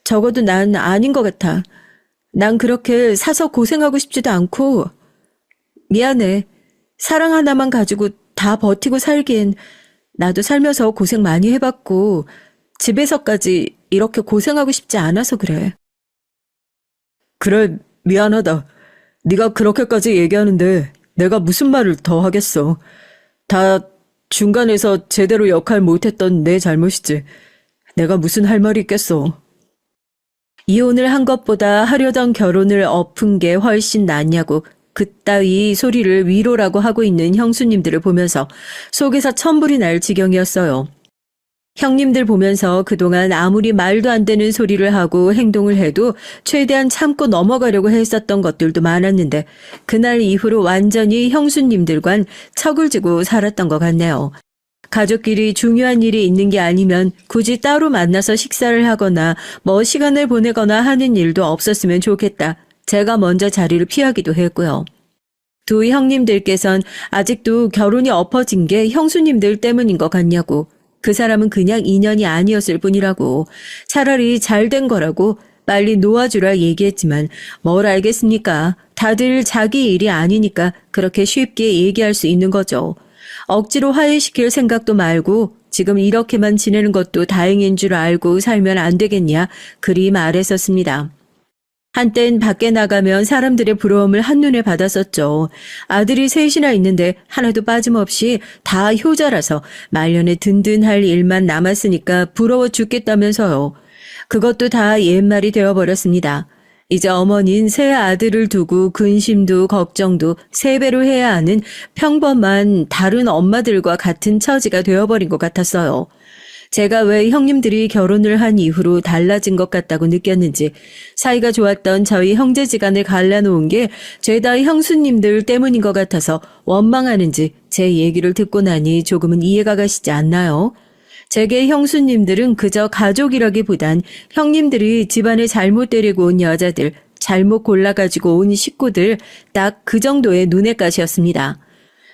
적어도 난 아닌 것 같아. 난 그렇게 사서 고생하고 싶지도 않고 미안해. 사랑 하나만 가지고 다 버티고 살기엔 나도 살면서 고생 많이 해봤고 집에서까지 이렇게 고생하고 싶지 않아서 그래. 그래, 미안하다. 네가 그렇게까지 얘기하는데 내가 무슨 말을 더 하겠어. 다 중간에서 제대로 역할 못했던 내 잘못이지. 내가 무슨 할 말이 있겠어. 이혼을 한 것보다 하려던 결혼을 엎은 게 훨씬 낫냐고 그따위 소리를 위로라고 하고 있는 형수님들을 보면서 속에서 천불이 날 지경이었어요. 형님들 보면서 그동안 아무리 말도 안 되는 소리를 하고 행동을 해도 최대한 참고 넘어가려고 했었던 것들도 많았는데 그날 이후로 완전히 형수님들과는 척을 지고 살았던 것 같네요. 가족끼리 중요한 일이 있는 게 아니면 굳이 따로 만나서 식사를 하거나 뭐 시간을 보내거나 하는 일도 없었으면 좋겠다. 제가 먼저 자리를 피하기도 했고요. 두 형님들께선 아직도 결혼이 엎어진 게 형수님들 때문인 것 같냐고. 그 사람은 그냥 인연이 아니었을 뿐이라고. 차라리 잘 된 거라고 빨리 놓아주라 얘기했지만 뭘 알겠습니까? 다들 자기 일이 아니니까 그렇게 쉽게 얘기할 수 있는 거죠. 억지로 화해시킬 생각도 말고 지금 이렇게만 지내는 것도 다행인 줄 알고 살면 안 되겠냐 그리 말했었습니다. 한땐 밖에 나가면 사람들의 부러움을 한눈에 받았었죠. 아들이 셋이나 있는데 하나도 빠짐없이 다 효자라서 말년에 든든할 일만 남았으니까 부러워 죽겠다면서요. 그것도 다 옛말이 되어버렸습니다. 이제 어머니는 새 아들을 두고 근심도 걱정도 세 배로 해야 하는 평범한 다른 엄마들과 같은 처지가 되어버린 것 같았어요. 제가 왜 형님들이 결혼을 한 이후로 달라진 것 같다고 느꼈는지 사이가 좋았던 저희 형제지간을 갈라놓은 게 죄다 형수님들 때문인 것 같아서 원망하는지 제 얘기를 듣고 나니 조금은 이해가 가시지 않나요? 제게 형수님들은 그저 가족이라기보단 형님들이 집안에 잘못 데리고 온 여자들, 잘못 골라가지고 온 식구들 딱 그 정도의 눈엣가시였습니다.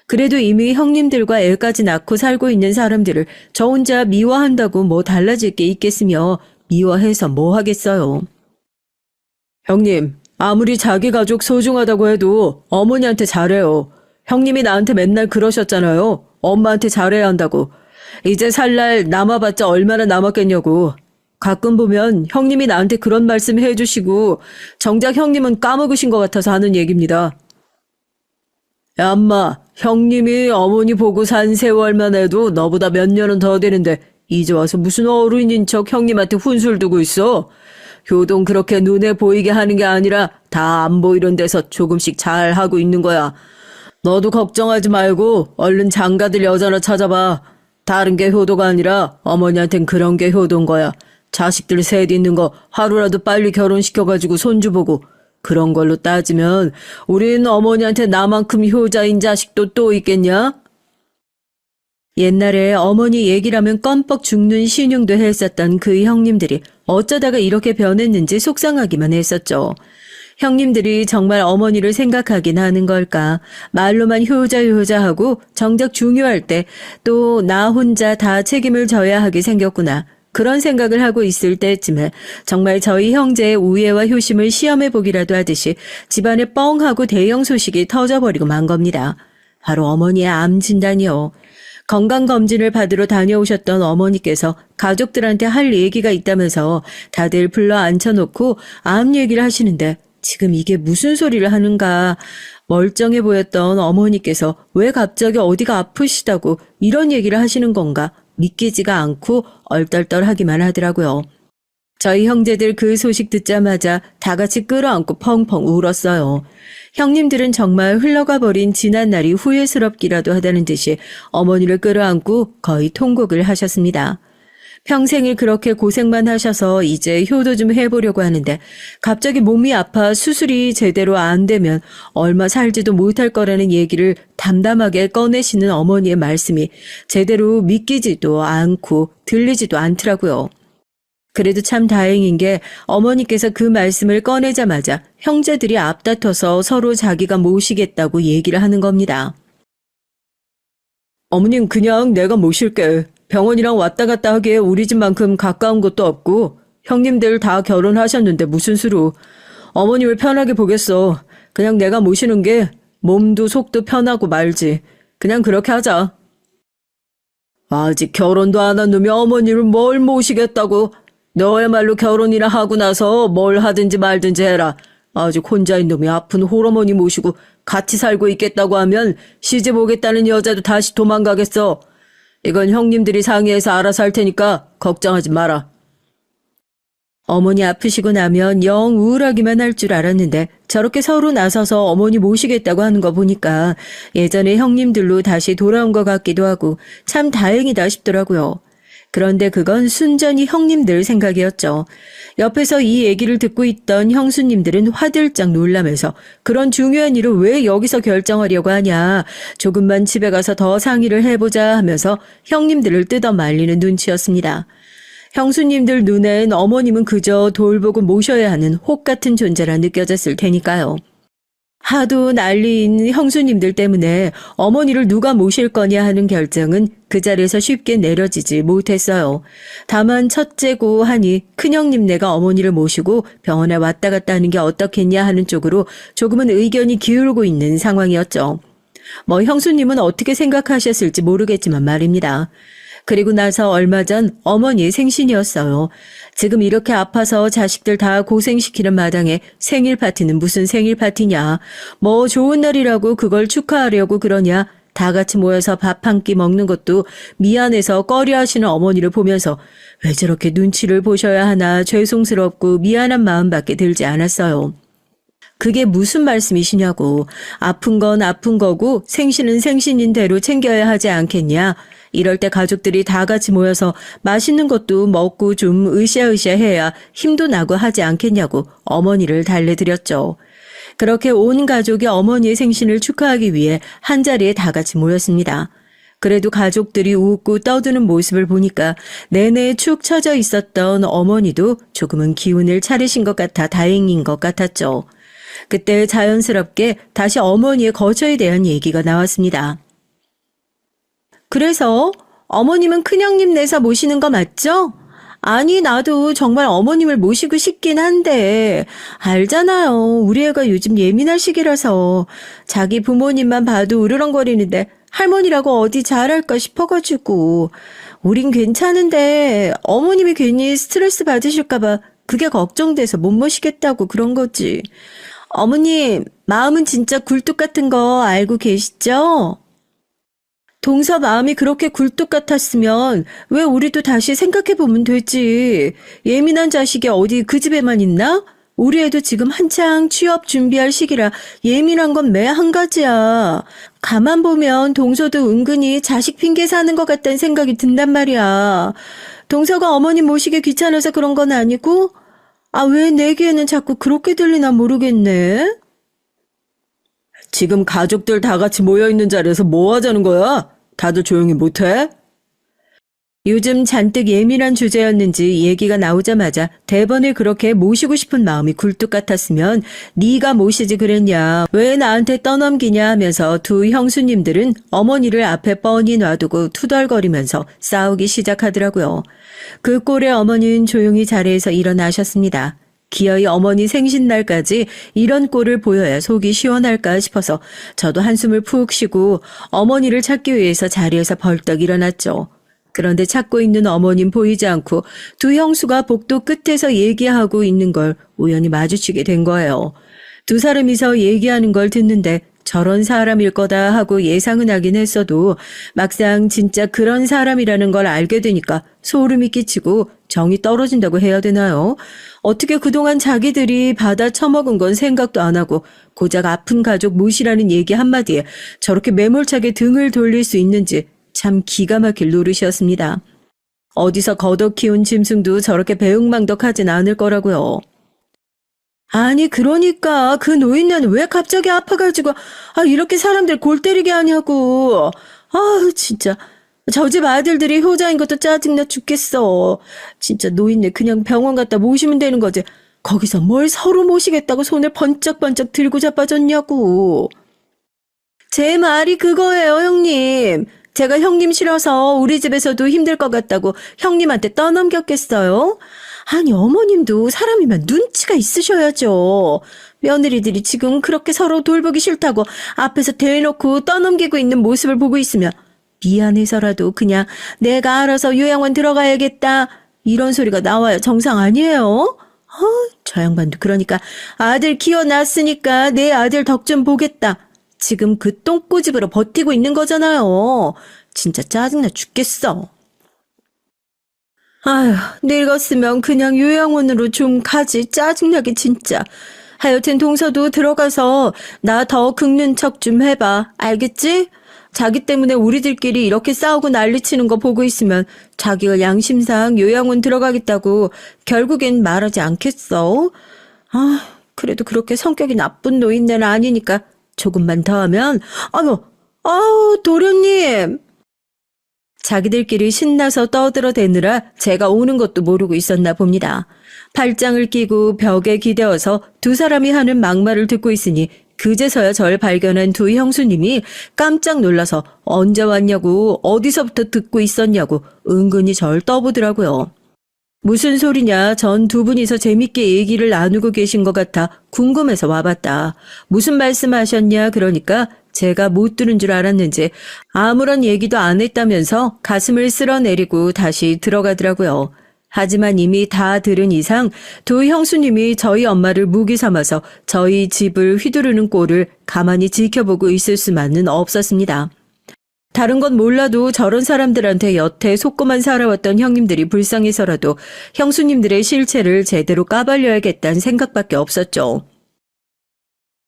그래도 이미 형님들과 애까지 낳고 살고 있는 사람들을 저 혼자 미워한다고 뭐 달라질 게 있겠으며 미워해서 뭐 하겠어요. 형님, 아무리 자기 가족 소중하다고 해도 어머니한테 잘해요. 형님이 나한테 맨날 그러셨잖아요. 엄마한테 잘해야 한다고. 이제 살 날 남아봤자 얼마나 남았겠냐고. 가끔 보면 형님이 나한테 그런 말씀 해주시고 정작 형님은 까먹으신 것 같아서 하는 얘기입니다. 야, 엄마, 형님이 어머니 보고 산 세월만 해도 너보다 몇 년은 더 되는데 이제 와서 무슨 어른인 척 형님한테 훈수를 두고 있어? 효동 그렇게 눈에 보이게 하는 게 아니라 다 안 보이는 데서 조금씩 잘 하고 있는 거야. 너도 걱정하지 말고 얼른 장가들 여자나 찾아봐. 다른 게 효도가 아니라 어머니한텐 그런 게 효도인 거야. 자식들 셋 있는 거 하루라도 빨리 결혼시켜가지고 손주 보고. 그런 걸로 따지면 우린 어머니한테 나만큼 효자인 자식도 또 있겠냐? 옛날에 어머니 얘기라면 껌뻑 죽는 신용도 했었던 그 형님들이 어쩌다가 이렇게 변했는지 속상하기만 했었죠. 형님들이 정말 어머니를 생각하긴 하는 걸까? 말로만 효자하고 정작 중요할 때 또 나 혼자 다 책임을 져야 하게 생겼구나. 그런 생각을 하고 있을 때쯤에 정말 저희 형제의 우애와 효심을 시험해보기라도 하듯이 집안에 뻥하고 대형 소식이 터져버리고 만 겁니다. 바로 어머니의 암 진단이요. 건강검진을 받으러 다녀오셨던 어머니께서 가족들한테 할 얘기가 있다면서 다들 불러 앉혀놓고 암 얘기를 하시는데 지금 이게 무슨 소리를 하는가. 멀쩡해 보였던 어머니께서 왜 갑자기 어디가 아프시다고 이런 얘기를 하시는 건가 믿기지가 않고 얼떨떨하기만 하더라고요. 저희 형제들 그 소식 듣자마자 다 같이 끌어안고 펑펑 울었어요. 형님들은 정말 흘러가 버린 지난 날이 후회스럽기라도 하다는 듯이 어머니를 끌어안고 거의 통곡을 하셨습니다. 평생을 그렇게 고생만 하셔서 이제 효도 좀 해보려고 하는데 갑자기 몸이 아파 수술이 제대로 안 되면 얼마 살지도 못할 거라는 얘기를 담담하게 꺼내시는 어머니의 말씀이 제대로 믿기지도 않고 들리지도 않더라고요. 그래도 참 다행인 게 어머니께서 그 말씀을 꺼내자마자 형제들이 앞다퉈서 서로 자기가 모시겠다고 얘기를 하는 겁니다. 어머님 그냥 내가 모실게. 병원이랑 왔다 갔다 하기에 우리 집만큼 가까운 곳도 없고 형님들 다 결혼하셨는데 무슨 수로. 어머님을 편하게 보겠어. 그냥 내가 모시는 게 몸도 속도 편하고 말지. 그냥 그렇게 하자. 아직 결혼도 안 한 놈이 어머니를 뭘 모시겠다고. 너야말로 결혼이나 하고 나서 뭘 하든지 말든지 해라. 아직 혼자인 놈이 아픈 홀어머니 모시고 같이 살고 있겠다고 하면 시집 오겠다는 여자도 다시 도망가겠어. 이건 형님들이 상의해서 알아서 할 테니까 걱정하지 마라. 어머니 아프시고 나면 영 우울하기만 할 줄 알았는데 저렇게 서로 나서서 어머니 모시겠다고 하는 거 보니까 예전에 형님들로 다시 돌아온 것 같기도 하고 참 다행이다 싶더라고요. 그런데 그건 순전히 형님들 생각이었죠. 옆에서 이 얘기를 듣고 있던 형수님들은 화들짝 놀라면서 그런 중요한 일을 왜 여기서 결정하려고 하냐. 조금만 집에 가서 더 상의를 해보자 하면서 형님들을 뜯어 말리는 눈치였습니다. 형수님들 눈엔 어머님은 그저 돌보고 모셔야 하는 혹 같은 존재라 느껴졌을 테니까요. 하도 난리인 형수님들 때문에 어머니를 누가 모실 거냐 하는 결정은 그 자리에서 쉽게 내려지지 못했어요. 다만 첫째고 하니 큰형님네가 어머니를 모시고 병원에 왔다 갔다 하는 게 어떻겠냐 하는 쪽으로 조금은 의견이 기울고 있는 상황이었죠. 형수님은 어떻게 생각하셨을지 모르겠지만 말입니다. 그리고 나서 얼마 전 어머니의 생신이었어요. 지금 이렇게 아파서 자식들 다 고생시키는 마당에 생일 파티는 무슨 생일 파티냐. 좋은 날이라고 그걸 축하하려고 그러냐. 다 같이 모여서 밥 한 끼 먹는 것도 미안해서 꺼려하시는 어머니를 보면서 왜 저렇게 눈치를 보셔야 하나 죄송스럽고 미안한 마음밖에 들지 않았어요. 그게 무슨 말씀이시냐고. 아픈 건 아픈 거고 생신은 생신인 대로 챙겨야 하지 않겠냐. 이럴 때 가족들이 다 같이 모여서 맛있는 것도 먹고 좀 으쌰으쌰 해야 힘도 나고 하지 않겠냐고 어머니를 달래드렸죠. 그렇게 온 가족이 어머니의 생신을 축하하기 위해 한자리에 다 같이 모였습니다. 그래도 가족들이 웃고 떠드는 모습을 보니까 내내 축 처져 있었던 어머니도 조금은 기운을 차리신 것 같아 다행인 것 같았죠. 그때 자연스럽게 다시 어머니의 거처에 대한 얘기가 나왔습니다. 그래서 어머님은 큰형님 내사 모시는 거 맞죠? 아니 나도 정말 어머님을 모시고 싶긴 한데 알잖아요. 우리 애가 요즘 예민할 시기라서 자기 부모님만 봐도 으르렁거리는데 할머니라고 어디 잘할까 싶어가지고 우린 괜찮은데 어머님이 괜히 스트레스 받으실까 봐 그게 걱정돼서 못 모시겠다고 그런 거지. 어머님 마음은 진짜 굴뚝 같은 거 알고 계시죠? 동서 마음이 그렇게 굴뚝 같았으면 왜 우리도 다시 생각해보면 되지. 예민한 자식이 어디 그 집에만 있나? 우리 애도 지금 한창 취업 준비할 시기라 예민한 건 매 한 가지야. 가만 보면 동서도 은근히 자식 핑계 사는 것 같다는 생각이 든단 말이야. 동서가 어머님 모시기 귀찮아서 그런 건 아니고? 왜 내 귀에는 자꾸 그렇게 들리나 모르겠네. 지금 가족들 다 같이 모여있는 자리에서 뭐 하자는 거야? 다들 조용히 못해? 요즘 잔뜩 예민한 주제였는지 얘기가 나오자마자 대번을 그렇게 모시고 싶은 마음이 굴뚝 같았으면 네가 모시지 그랬냐. 왜 나한테 떠넘기냐 하면서 두 형수님들은 어머니를 앞에 뻔히 놔두고 투덜거리면서 싸우기 시작하더라고요. 그 꼴에 어머니는 조용히 자리에서 일어나셨습니다. 기어이 어머니 생신날까지 이런 꼴을 보여야 속이 시원할까 싶어서 저도 한숨을 푹 쉬고 어머니를 찾기 위해서 자리에서 벌떡 일어났죠. 그런데 찾고 있는 어머님 보이지 않고 두 형수가 복도 끝에서 얘기하고 있는 걸 우연히 마주치게 된 거예요. 두 사람이서 얘기하는 걸 듣는데 저런 사람일 거다 하고 예상은 하긴 했어도 막상 진짜 그런 사람이라는 걸 알게 되니까 소름이 끼치고 정이 떨어진다고 해야 되나요? 어떻게 그동안 자기들이 받아 처먹은 건 생각도 안 하고 고작 아픈 가족 모시라는 얘기 한마디에 저렇게 매몰차게 등을 돌릴 수 있는지 참 기가 막힐 노릇이었습니다. 어디서 걷어 키운 짐승도 저렇게 배응망덕하진 않을 거라고요. 아니 그러니까 그 노인네는 왜 갑자기 아파가지고 이렇게 사람들 골 때리게 하냐고. 진짜 저 집 아들들이 효자인 것도 짜증나 죽겠어. 진짜 노인네 그냥 병원 갔다 모시면 되는 거지. 거기서 뭘 서로 모시겠다고 손을 번쩍번쩍 들고 자빠졌냐고. 제 말이 그거예요 형님. 제가 형님 싫어서 우리 집에서도 힘들 것 같다고 형님한테 떠넘겼겠어요? 아니 어머님도 사람이면 눈치가 있으셔야죠. 며느리들이 지금 그렇게 서로 돌보기 싫다고 앞에서 대놓고 떠넘기고 있는 모습을 보고 있으면 미안해서라도 그냥 내가 알아서 요양원 들어가야겠다 이런 소리가 나와야 정상 아니에요? 저 양반도 그러니까 아들 키워놨으니까 내 아들 덕 좀 보겠다. 지금 그 똥꼬집으로 버티고 있는 거잖아요. 진짜 짜증나 죽겠어. 아휴, 늙었으면 그냥 요양원으로 좀 가지. 짜증나게 진짜. 하여튼 동서도 들어가서 나 더 긁는 척 좀 해봐. 알겠지? 자기 때문에 우리들끼리 이렇게 싸우고 난리치는 거 보고 있으면 자기가 양심상 요양원 들어가겠다고 결국엔 말하지 않겠어? 그래도 그렇게 성격이 나쁜 노인네는 아니니까 조금만 더 하면 도련님. 자기들끼리 신나서 떠들어대느라 제가 오는 것도 모르고 있었나 봅니다. 팔짱을 끼고 벽에 기대어서 두 사람이 하는 막말을 듣고 있으니 그제서야 절 발견한 두 형수님이 깜짝 놀라서 언제 왔냐고 어디서부터 듣고 있었냐고 은근히 절 떠보더라고요. 무슨 소리냐 전 두 분이서 재밌게 얘기를 나누고 계신 것 같아 궁금해서 와봤다. 무슨 말씀하셨냐 그러니까 제가 못 들은 줄 알았는지 아무런 얘기도 안 했다면서 가슴을 쓸어내리고 다시 들어가더라고요. 하지만 이미 다 들은 이상 두 형수님이 저희 엄마를 무기 삼아서 저희 집을 휘두르는 꼴을 가만히 지켜보고 있을 수만은 없었습니다. 다른 건 몰라도 저런 사람들한테 여태 속고만 살아왔던 형님들이 불쌍해서라도 형수님들의 실체를 제대로 까발려야겠다는 생각밖에 없었죠.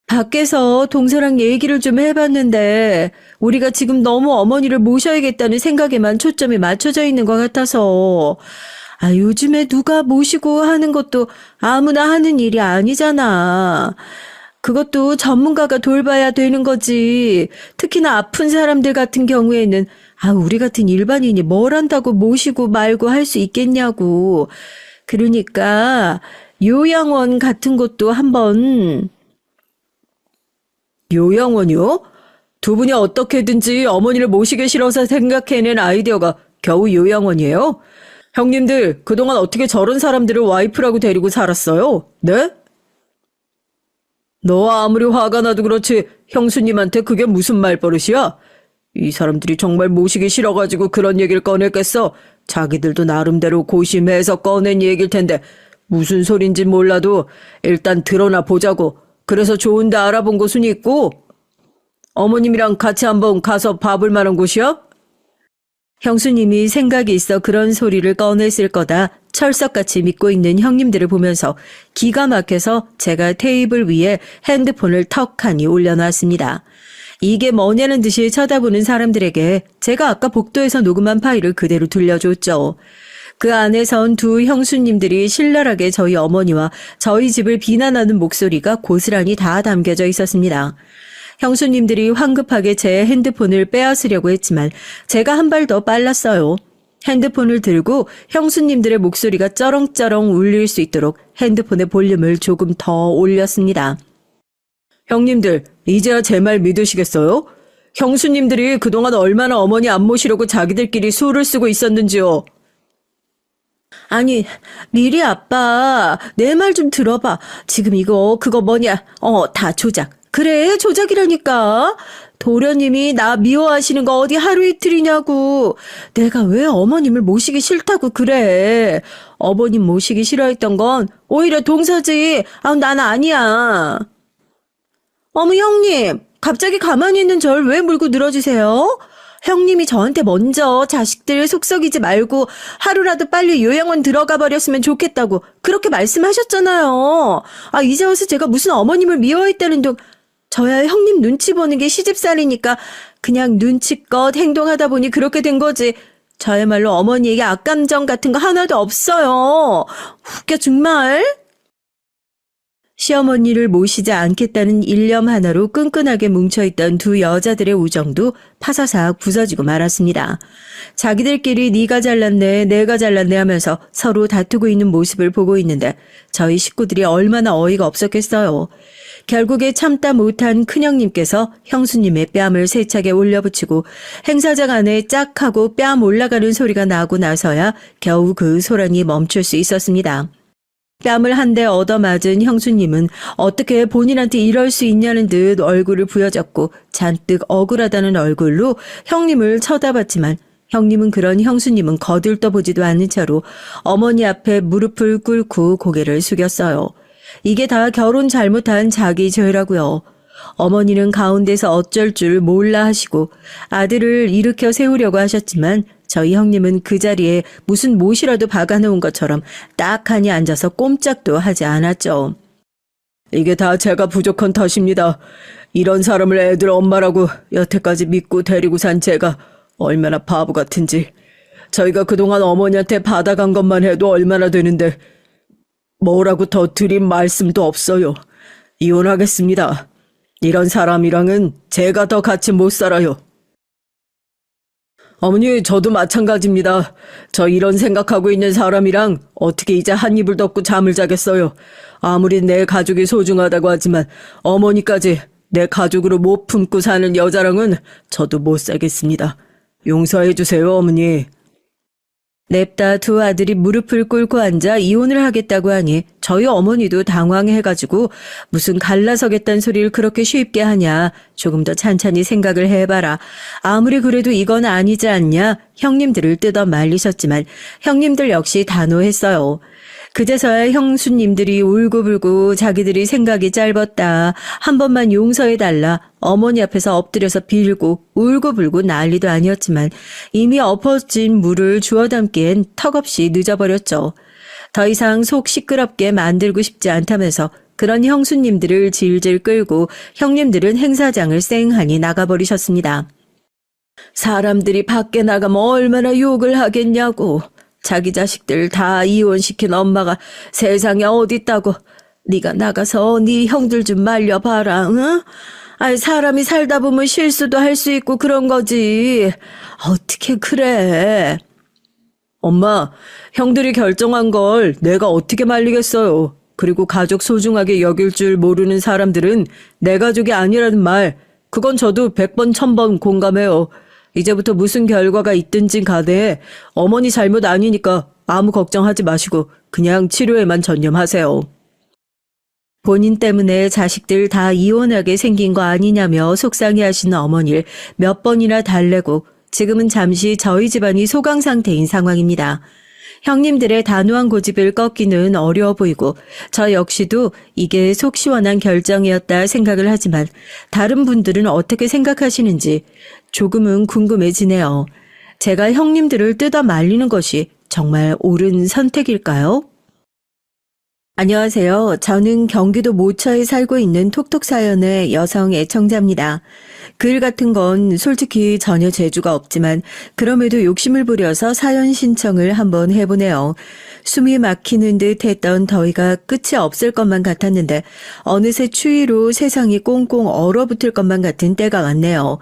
밖에서 동서랑 얘기를 좀 해봤는데 우리가 지금 너무 어머니를 모셔야겠다는 생각에만 초점이 맞춰져 있는 것 같아서 요즘에 누가 모시고 하는 것도 아무나 하는 일이 아니잖아. 그것도 전문가가 돌봐야 되는 거지. 특히나 아픈 사람들 같은 경우에는 우리 같은 일반인이 뭘 한다고 모시고 말고 할 수 있겠냐고. 그러니까 요양원 같은 것도 한번. 요양원이요? 두 분이 어떻게든지 어머니를 모시기 싫어서 생각해낸 아이디어가 겨우 요양원이에요? 형님들 그동안 어떻게 저런 사람들을 와이프라고 데리고 살았어요? 네? 너 아무리 화가 나도 그렇지 형수님한테 그게 무슨 말버릇이야? 이 사람들이 정말 모시기 싫어가지고 그런 얘기를 꺼냈겠어? 자기들도 나름대로 고심해서 꺼낸 얘기일 텐데 무슨 소린지 몰라도 일단 드러나 보자고. 그래서 좋은 데 알아본 곳은 있고 어머님이랑 같이 한번 가서 봐볼 만한 곳이야? 형수님이 생각이 있어 그런 소리를 꺼냈을 거다 철석같이 믿고 있는 형님들을 보면서 기가 막혀서 제가 테이블 위에 핸드폰을 턱하니 올려놨습니다. 이게 뭐냐는 듯이 쳐다보는 사람들에게 제가 아까 복도에서 녹음한 파일을 그대로 들려줬죠. 그 안에선 두 형수님들이 신랄하게 저희 어머니와 저희 집을 비난하는 목소리가 고스란히 다 담겨져 있었습니다. 형수님들이 황급하게 제 핸드폰을 빼앗으려고 했지만 제가 한 발 더 빨랐어요. 핸드폰을 들고 형수님들의 목소리가 쩌렁쩌렁 울릴 수 있도록 핸드폰의 볼륨을 조금 더 올렸습니다. 형님들, 이제야 제 말 믿으시겠어요? 형수님들이 그동안 얼마나 어머니 안 모시려고 자기들끼리 수를 쓰고 있었는지요. 아니, 미리 아빠, 내 말 좀 들어봐. 지금 이거, 그거 뭐냐? 다 조작. 그래, 조작이라니까. 도련님이 나 미워하시는 거 어디 하루 이틀이냐고. 내가 왜 어머님을 모시기 싫다고 그래. 어머님 모시기 싫어했던 건 오히려 동서지. 난 아니야. 어머, 형님. 갑자기 가만히 있는 절 왜 물고 늘어지세요? 형님이 저한테 먼저 자식들 속썩이지 말고 하루라도 빨리 요양원 들어가 버렸으면 좋겠다고 그렇게 말씀하셨잖아요. 이제 와서 제가 무슨 어머님을 미워했다는 둥. 저야 형님 눈치 보는 게 시집살이니까 그냥 눈치껏 행동하다 보니 그렇게 된 거지. 저야말로 어머니에게 악감정 같은 거 하나도 없어요. 웃겨 정말. 시어머니를 모시지 않겠다는 일념 하나로 끈끈하게 뭉쳐있던 두 여자들의 우정도 파사삭 부서지고 말았습니다. 자기들끼리 네가 잘났네 내가 잘났네 하면서 서로 다투고 있는 모습을 보고 있는데 저희 식구들이 얼마나 어이가 없었겠어요. 결국에 참다 못한 큰형님께서 형수님의 뺨을 세차게 올려붙이고 행사장 안에 짝 하고 뺨 올라가는 소리가 나고 나서야 겨우 그 소란이 멈출 수 있었습니다. 뺨을 한 대 얻어맞은 형수님은 어떻게 본인한테 이럴 수 있냐는 듯 얼굴을 부여잡고 잔뜩 억울하다는 얼굴로 형님을 쳐다봤지만 형님은 그런 형수님은 거들떠보지도 않는 채로 어머니 앞에 무릎을 꿇고 고개를 숙였어요. 이게 다 결혼 잘못한 자기 죄라고요. 어머니는 가운데서 어쩔 줄 몰라 하시고 아들을 일으켜 세우려고 하셨지만 저희 형님은 그 자리에 무슨 못이라도 박아놓은 것처럼 딱하니 앉아서 꼼짝도 하지 않았죠. 이게 다 제가 부족한 탓입니다. 이런 사람을 애들 엄마라고 여태까지 믿고 데리고 산 제가 얼마나 바보 같은지. 저희가 그동안 어머니한테 받아간 것만 해도 얼마나 되는데 뭐라고 더 드린 말씀도 없어요. 이혼하겠습니다. 이런 사람이랑은 제가 더 같이 못 살아요. 어머니, 저도 마찬가지입니다. 저 이런 생각하고 있는 사람이랑 어떻게 이제 한 이불 덮고 잠을 자겠어요. 아무리 내 가족이 소중하다고 하지만 어머니까지 내 가족으로 못 품고 사는 여자랑은 저도 못 살겠습니다. 용서해 주세요, 어머니. 냅다 두 아들이 무릎을 꿇고 앉아 이혼을 하겠다고 하니 저희 어머니도 당황해가지고 무슨 갈라서겠다는 소리를 그렇게 쉽게 하냐. 조금 더 찬찬히 생각을 해봐라. 아무리 그래도 이건 아니지 않냐. 형님들을 뜯어 말리셨지만 형님들 역시 단호했어요. 그제서야 형수님들이 울고불고 자기들이 생각이 짧았다. 한 번만 용서해달라. 어머니 앞에서 엎드려서 빌고 울고불고 난리도 아니었지만 이미 엎어진 물을 주워 담기엔 턱없이 늦어버렸죠. 더 이상 속 시끄럽게 만들고 싶지 않다면서 그런 형수님들을 질질 끌고 형님들은 행사장을 쌩하니 나가버리셨습니다. 사람들이 밖에 나가면 얼마나 욕을 하겠냐고. 자기 자식들 다 이혼시킨 엄마가 세상에 어딨다고. 네가 나가서 네 형들 좀 말려봐라. 응? 사람이 살다 보면 실수도 할 수 있고 그런 거지. 어떻게 그래. 엄마, 형들이 결정한 걸 내가 어떻게 말리겠어요. 그리고 가족 소중하게 여길 줄 모르는 사람들은 내 가족이 아니라는 말, 그건 저도 100번 1000번 공감해요. 이제부터 무슨 결과가 있든지 간에 어머니 잘못 아니니까 아무 걱정하지 마시고 그냥 치료에만 전념하세요. 본인 때문에 자식들 다 이혼하게 생긴 거 아니냐며 속상해하시는 어머니를 몇 번이나 달래고 지금은 잠시 저희 집안이 소강 상태인 상황입니다. 형님들의 단호한 고집을 꺾기는 어려워 보이고 저 역시도 이게 속 시원한 결정이었다 생각을 하지만 다른 분들은 어떻게 생각하시는지 조금은 궁금해지네요. 제가 형님들을 뜯어 말리는 것이 정말 옳은 선택일까요? 안녕하세요. 저는 경기도 모처에 살고 있는 톡톡사연의 여성 애청자입니다. 글 같은 건 솔직히 전혀 재주가 없지만 그럼에도 욕심을 부려서 사연 신청을 한번 해보네요. 숨이 막히는 듯 했던 더위가 끝이 없을 것만 같았는데 어느새 추위로 세상이 꽁꽁 얼어붙을 것만 같은 때가 왔네요.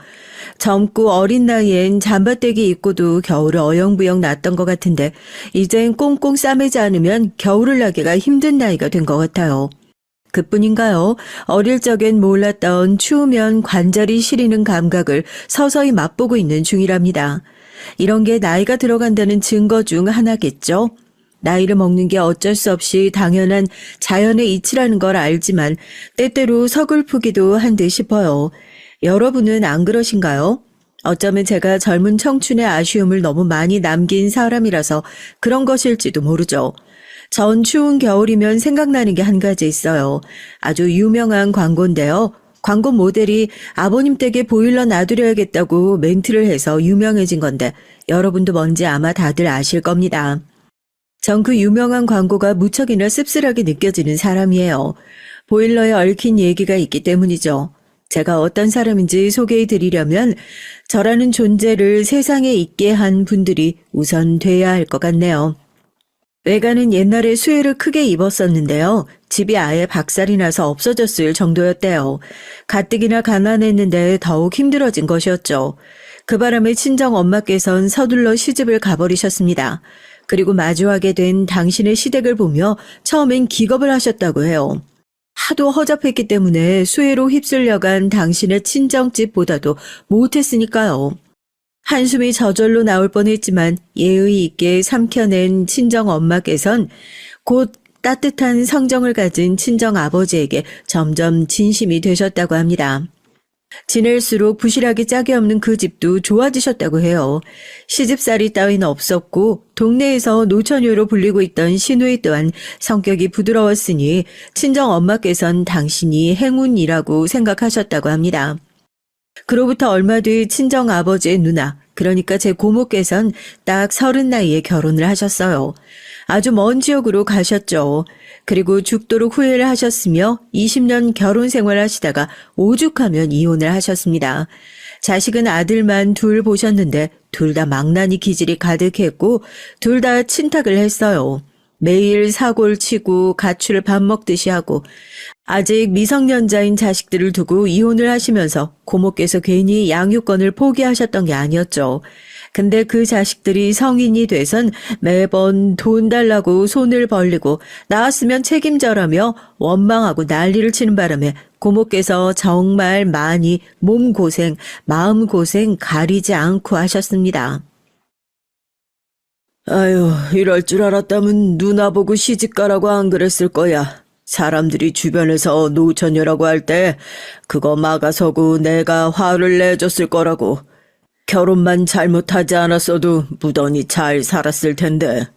젊고 어린 나이엔 잠바떼기 입고도 겨울을 어영부영 났던 것 같은데 이젠 꽁꽁 싸매지 않으면 겨울을 나기가 힘든 나이가 된 것 같아요. 그뿐인가요? 어릴 적엔 몰랐던 추우면 관절이 시리는 감각을 서서히 맛보고 있는 중이랍니다. 이런 게 나이가 들어간다는 증거 중 하나겠죠? 나이를 먹는 게 어쩔 수 없이 당연한 자연의 이치라는 걸 알지만 때때로 서글프기도 한 듯 싶어요. 여러분은 안 그러신가요? 어쩌면 제가 젊은 청춘의 아쉬움을 너무 많이 남긴 사람이라서 그런 것일지도 모르죠. 전 추운 겨울이면 생각나는 게 한 가지 있어요. 아주 유명한 광고인데요. 광고 모델이 아버님 댁에 보일러 놔두려야겠다고 멘트를 해서 유명해진 건데 여러분도 뭔지 아마 다들 아실 겁니다. 전 그 유명한 광고가 무척이나 씁쓸하게 느껴지는 사람이에요. 보일러에 얽힌 얘기가 있기 때문이죠. 제가 어떤 사람인지 소개해 드리려면 저라는 존재를 세상에 있게 한 분들이 우선 돼야 할 것 같네요. 외가는 옛날에 수혜를 크게 입었었는데요. 집이 아예 박살이 나서 없어졌을 정도였대요. 가뜩이나 가난했는데 더욱 힘들어진 것이었죠. 그 바람에 친정 엄마께선 서둘러 시집을 가버리셨습니다. 그리고 마주하게 된 당신의 시댁을 보며 처음엔 기겁을 하셨다고 해요. 하도 허접했기 때문에 수혜로 휩쓸려간 당신의 친정집보다도 못했으니까요. 한숨이 저절로 나올 뻔했지만 예의 있게 삼켜낸 친정 엄마께선 곧 따뜻한 성정을 가진 친정 아버지에게 점점 진심이 되셨다고 합니다. 지낼수록 부실하기 짝이 없는 그 집도 좋아지셨다고 해요. 시집살이 따위는 없었고 동네에서 노처녀로 불리고 있던 시누이 또한 성격이 부드러웠으니 친정 엄마께선 당신이 행운이라고 생각하셨다고 합니다. 그로부터 얼마 뒤 친정 아버지의 누나, 그러니까 제 고모께선 딱 30 나이에 결혼을 하셨어요. 아주 먼 지역으로 가셨죠. 그리고 죽도록 후회를 하셨으며 20년 결혼 생활하시다가 오죽하면 이혼을 하셨습니다. 자식은 아들만 둘 보셨는데 둘 다 망나니 기질이 가득했고 둘 다 친탁을 했어요. 매일 사골 치고 가출을 밥 먹듯이 하고 아직 미성년자인 자식들을 두고 이혼을 하시면서 고모께서 괜히 양육권을 포기하셨던 게 아니었죠. 근데 그 자식들이 성인이 돼선 매번 돈 달라고 손을 벌리고 나왔으면 책임져라며 원망하고 난리를 치는 바람에 고모께서 정말 많이 몸고생, 마음고생 가리지 않고 하셨습니다. 아유, 이럴 줄 알았다면 누나 보고 시집가라고 안 그랬을 거야. 사람들이 주변에서 노처녀라고 할 때 그거 막아서고 내가 화를 내줬을 거라고. 결혼만 잘못하지 않았어도 무던히 잘 살았을 텐데.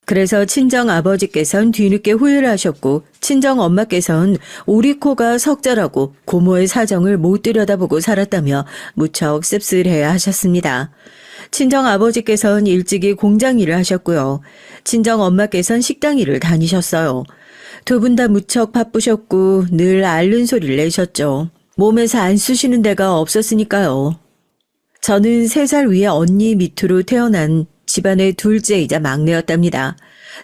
그래서 친정 아버지께선 뒤늦게 후회를 하셨고 친정 엄마께선 우리 코가 석자라고 고모의 사정을 못 들여다보고 살았다며 무척 씁쓸해야 하셨습니다. 친정 아버지께선 일찍이 공장 일을 하셨고요. 친정 엄마께선 식당 일을 다니셨어요. 두 분 다 무척 바쁘셨고 늘 앓는 소리를 내셨죠. 몸에서 안 쑤시는 데가 없었으니까요. 저는 3살 위에 언니 밑으로 태어난 집안의 둘째이자 막내였답니다.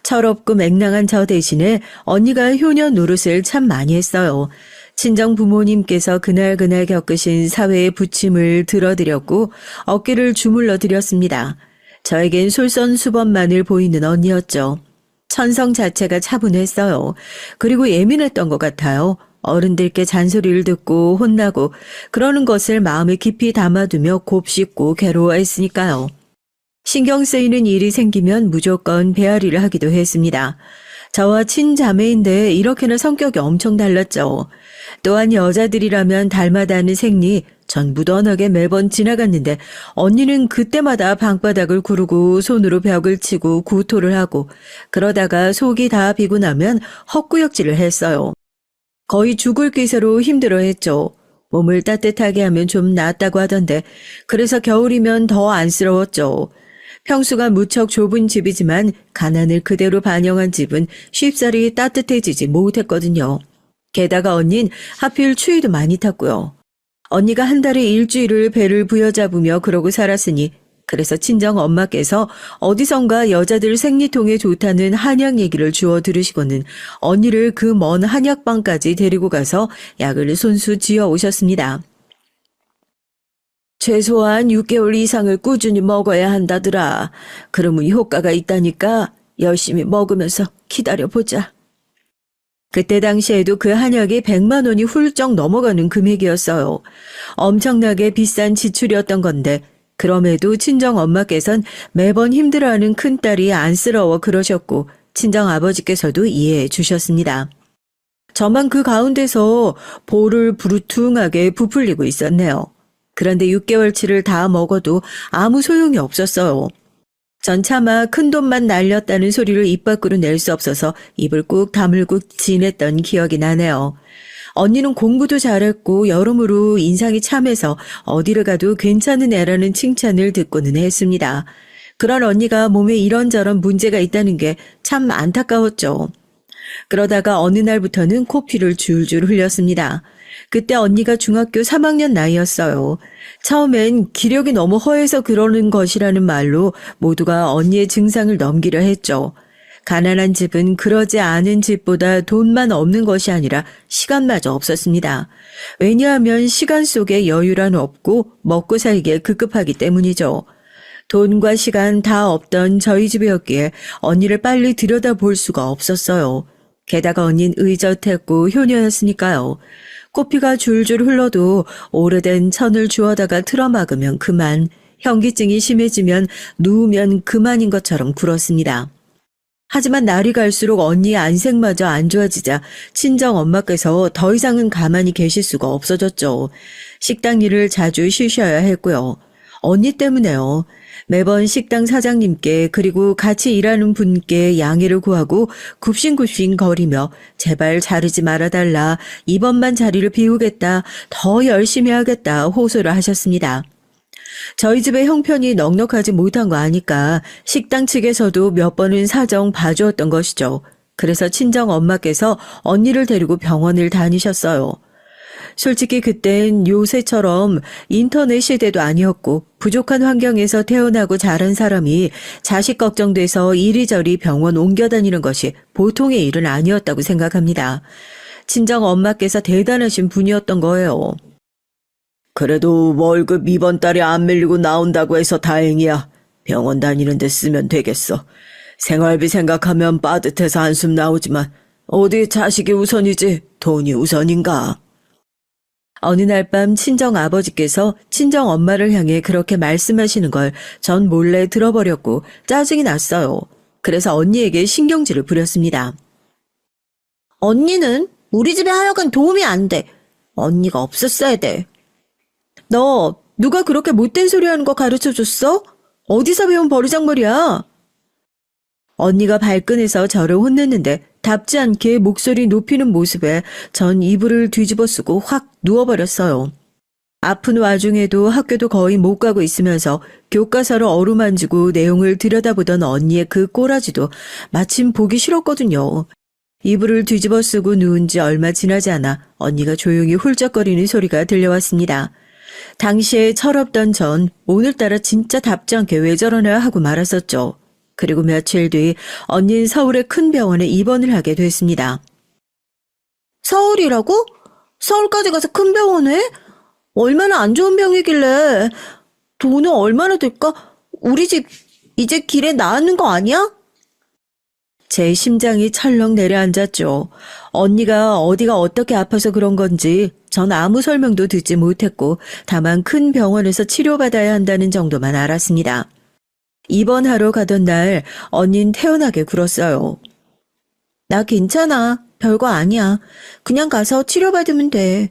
철없고 맹랑한 저 대신에 언니가 효녀 노릇을 참 많이 했어요. 친정 부모님께서 그날그날 겪으신 사회의 부침을 들어드렸고 어깨를 주물러 드렸습니다. 저에겐 솔선수범만을 보이는 언니였죠. 천성 자체가 차분했어요. 그리고 예민했던 것 같아요. 어른들께 잔소리를 듣고 혼나고 그러는 것을 마음에 깊이 담아두며 곱씹고 괴로워했으니까요. 신경 쓰이는 일이 생기면 무조건 배앓이를 하기도 했습니다. 저와 친자매인데 이렇게나 성격이 엄청 달랐죠. 또한 여자들이라면 닮아다는 생리 전 무던하게 매번 지나갔는데 언니는 그때마다 방바닥을 구르고 손으로 벽을 치고 구토를 하고 그러다가 속이 다 비고 나면 헛구역질을 했어요. 거의 죽을 기세로 힘들어했죠. 몸을 따뜻하게 하면 좀 낫다고 하던데 그래서 겨울이면 더 안쓰러웠죠. 평수가 무척 좁은 집이지만 가난을 그대로 반영한 집은 쉽사리 따뜻해지지 못했거든요. 게다가 언닌 하필 추위도 많이 탔고요. 언니가 한 달에 일주일을 배를 부여잡으며 그러고 살았으니 그래서 친정 엄마께서 어디선가 여자들 생리통에 좋다는 한약 얘기를 주워 들으시고는 언니를 그 먼 한약방까지 데리고 가서 약을 손수 지어 오셨습니다. 최소한 6개월 이상을 꾸준히 먹어야 한다더라. 그러면 효과가 있다니까 열심히 먹으면서 기다려보자. 그때 당시에도 그 한약이 100만 원이 훌쩍 넘어가는 금액이었어요. 엄청나게 비싼 지출이었던 건데 그럼에도 친정 엄마께선 매번 힘들어하는 큰딸이 안쓰러워 그러셨고 친정 아버지께서도 이해해 주셨습니다. 저만 그 가운데서 볼을 부르퉁하게 부풀리고 있었네요. 그런데 6개월치를 다 먹어도 아무 소용이 없었어요. 전 차마 큰돈만 날렸다는 소리를 입 밖으로 낼 수 없어서 입을 꾹 다물고 지냈던 기억이 나네요. 언니는 공부도 잘했고 여러모로 인상이 참해서 어디를 가도 괜찮은 애라는 칭찬을 듣고는 했습니다. 그런 언니가 몸에 이런저런 문제가 있다는 게 참 안타까웠죠. 그러다가 어느 날부터는 코피를 줄줄 흘렸습니다. 그때 언니가 중학교 3학년 나이였어요. 처음엔 기력이 너무 허해서 그러는 것이라는 말로 모두가 언니의 증상을 넘기려 했죠. 가난한 집은 그러지 않은 집보다 돈만 없는 것이 아니라 시간마저 없었습니다. 왜냐하면 시간 속에 여유란 없고 먹고 살기에 급급하기 때문이죠. 돈과 시간 다 없던 저희 집이었기에 언니를 빨리 들여다볼 수가 없었어요. 게다가 언니는 의젓했고 효녀였으니까요. 코피가 줄줄 흘러도 오래된 천을 주워다가 틀어막으면 그만, 현기증이 심해지면 누우면 그만인 것처럼 굴었습니다. 하지만 날이 갈수록 언니의 안색마저 안 좋아지자 친정 엄마께서 더 이상은 가만히 계실 수가 없어졌죠. 식당 일을 자주 쉬셔야 했고요. 언니 때문에요. 매번 식당 사장님께 그리고 같이 일하는 분께 양해를 구하고 굽신굽신 거리며 제발 자르지 말아달라, 이번만 자리를 비우겠다, 더 열심히 하겠다 호소를 하셨습니다. 저희 집의 형편이 넉넉하지 못한 거 아니까 식당 측에서도 몇 번은 사정 봐주었던 것이죠. 그래서 친정 엄마께서 언니를 데리고 병원을 다니셨어요. 솔직히 그땐 요새처럼 인터넷 시대도 아니었고 부족한 환경에서 태어나고 자란 사람이 자식 걱정돼서 이리저리 병원 옮겨 다니는 것이 보통의 일은 아니었다고 생각합니다. 친정 엄마께서 대단하신 분이었던 거예요. 그래도 월급 이번 달에 안 밀리고 나온다고 해서 다행이야. 병원 다니는 데 쓰면 되겠어. 생활비 생각하면 빠듯해서 한숨 나오지만 어디 자식이 우선이지 돈이 우선인가. 어느 날 밤 친정 아버지께서 친정 엄마를 향해 그렇게 말씀하시는 걸 전 몰래 들어버렸고 짜증이 났어요. 그래서 언니에게 신경질을 부렸습니다. 언니는 우리 집에 하여간 도움이 안 돼. 언니가 없었어야 돼. 너 누가 그렇게 못된 소리 하는 거 가르쳐줬어? 어디서 배운 버르장머리야? 언니가 발끈해서 저를 혼냈는데 답지 않게 목소리 높이는 모습에 전 이불을 뒤집어 쓰고 확 누워버렸어요. 아픈 와중에도 학교도 거의 못 가고 있으면서 교과서를 어루만지고 내용을 들여다보던 언니의 그 꼬라지도 마침 보기 싫었거든요. 이불을 뒤집어 쓰고 누운 지 얼마 지나지 않아 언니가 조용히 훌쩍거리는 소리가 들려왔습니다. 당시에 철없던 전 오늘따라 진짜 답지 않게 왜 저러나 하고 말았었죠. 그리고 며칠 뒤 언니는 서울의 큰 병원에 입원을 하게 됐습니다. 서울이라고? 서울까지 가서 큰 병원에? 얼마나 안 좋은 병이길래. 돈은 얼마나 들까? 우리 집 이제 길에 나왔는 거 아니야? 제 심장이 철렁 내려앉았죠. 언니가 어디가 어떻게 아파서 그런 건지 전 아무 설명도 듣지 못했고 다만 큰 병원에서 치료받아야 한다는 정도만 알았습니다. 입원하러 가던 날 언닌 태연하게 굴었어요. 나 괜찮아. 별거 아니야. 그냥 가서 치료받으면 돼.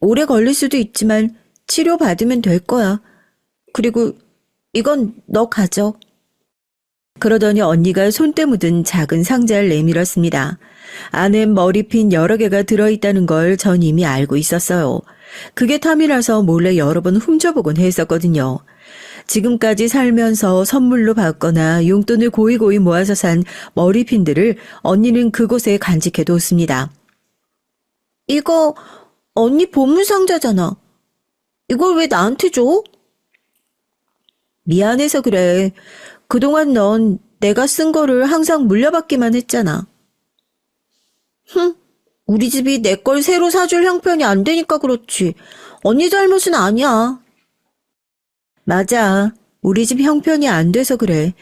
오래 걸릴 수도 있지만 치료받으면 될 거야. 그리고 이건 너 가져. 그러더니 언니가 손때 묻은 작은 상자를 내밀었습니다. 안에 머리핀 여러 개가 들어있다는 걸 전 이미 알고 있었어요. 그게 탐이라서 몰래 여러 번 훔쳐보곤 했었거든요. 지금까지 살면서 선물로 받거나 용돈을 고이고이 모아서 산 머리핀들을 언니는 그곳에 간직해뒀습니다. 이거 언니 보물상자잖아. 이걸 왜 나한테 줘? 미안해서 그래. 그동안 넌 내가 쓴 거를 항상 물려받기만 했잖아. 우리 집이 내 걸 새로 사줄 형편이 안 되니까 그렇지. 언니 잘못은 아니야. 맞아. 우리 집 형편이 안 돼서 그래.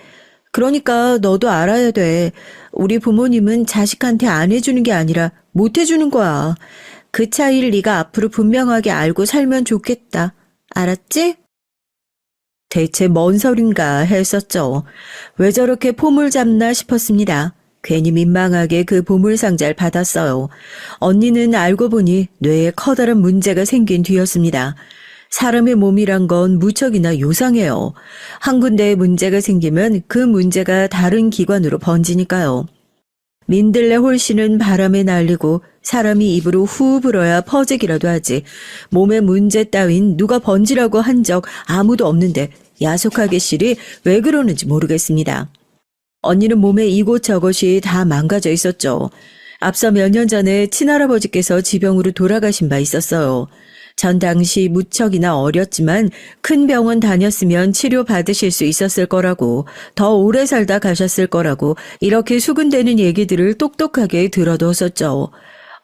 그러니까 너도 알아야 돼. 우리 부모님은 자식한테 안 해주는 게 아니라 못 해주는 거야. 그 차이를 네가 앞으로 분명하게 알고 살면 좋겠다. 알았지? 대체 뭔 소린가 했었죠. 왜 저렇게 폼을 잡나 싶었습니다. 괜히 민망하게 그 보물상자를 받았어요. 언니는 알고 보니 뇌에 커다란 문제가 생긴 뒤였습니다. 사람의 몸이란 건 무척이나 요상해요. 한 군데에 문제가 생기면 그 문제가 다른 기관으로 번지니까요. 민들레 홀씨는 바람에 날리고 사람이 입으로 후 불어야 퍼지기라도 하지. 몸에 문제 따윈 누가 번지라고 한 적 아무도 없는데 야속하게 실이 왜 그러는지 모르겠습니다. 언니는 몸에 이곳저곳이 다 망가져 있었죠. 앞서 몇 년 전에 친할아버지께서 지병으로 돌아가신 바 있었어요. 전 당시 무척이나 어렸지만 큰 병원 다녔으면 치료받으실 수 있었을 거라고, 더 오래 살다 가셨을 거라고 이렇게 수근대는 얘기들을 똑똑하게 들어뒀었죠.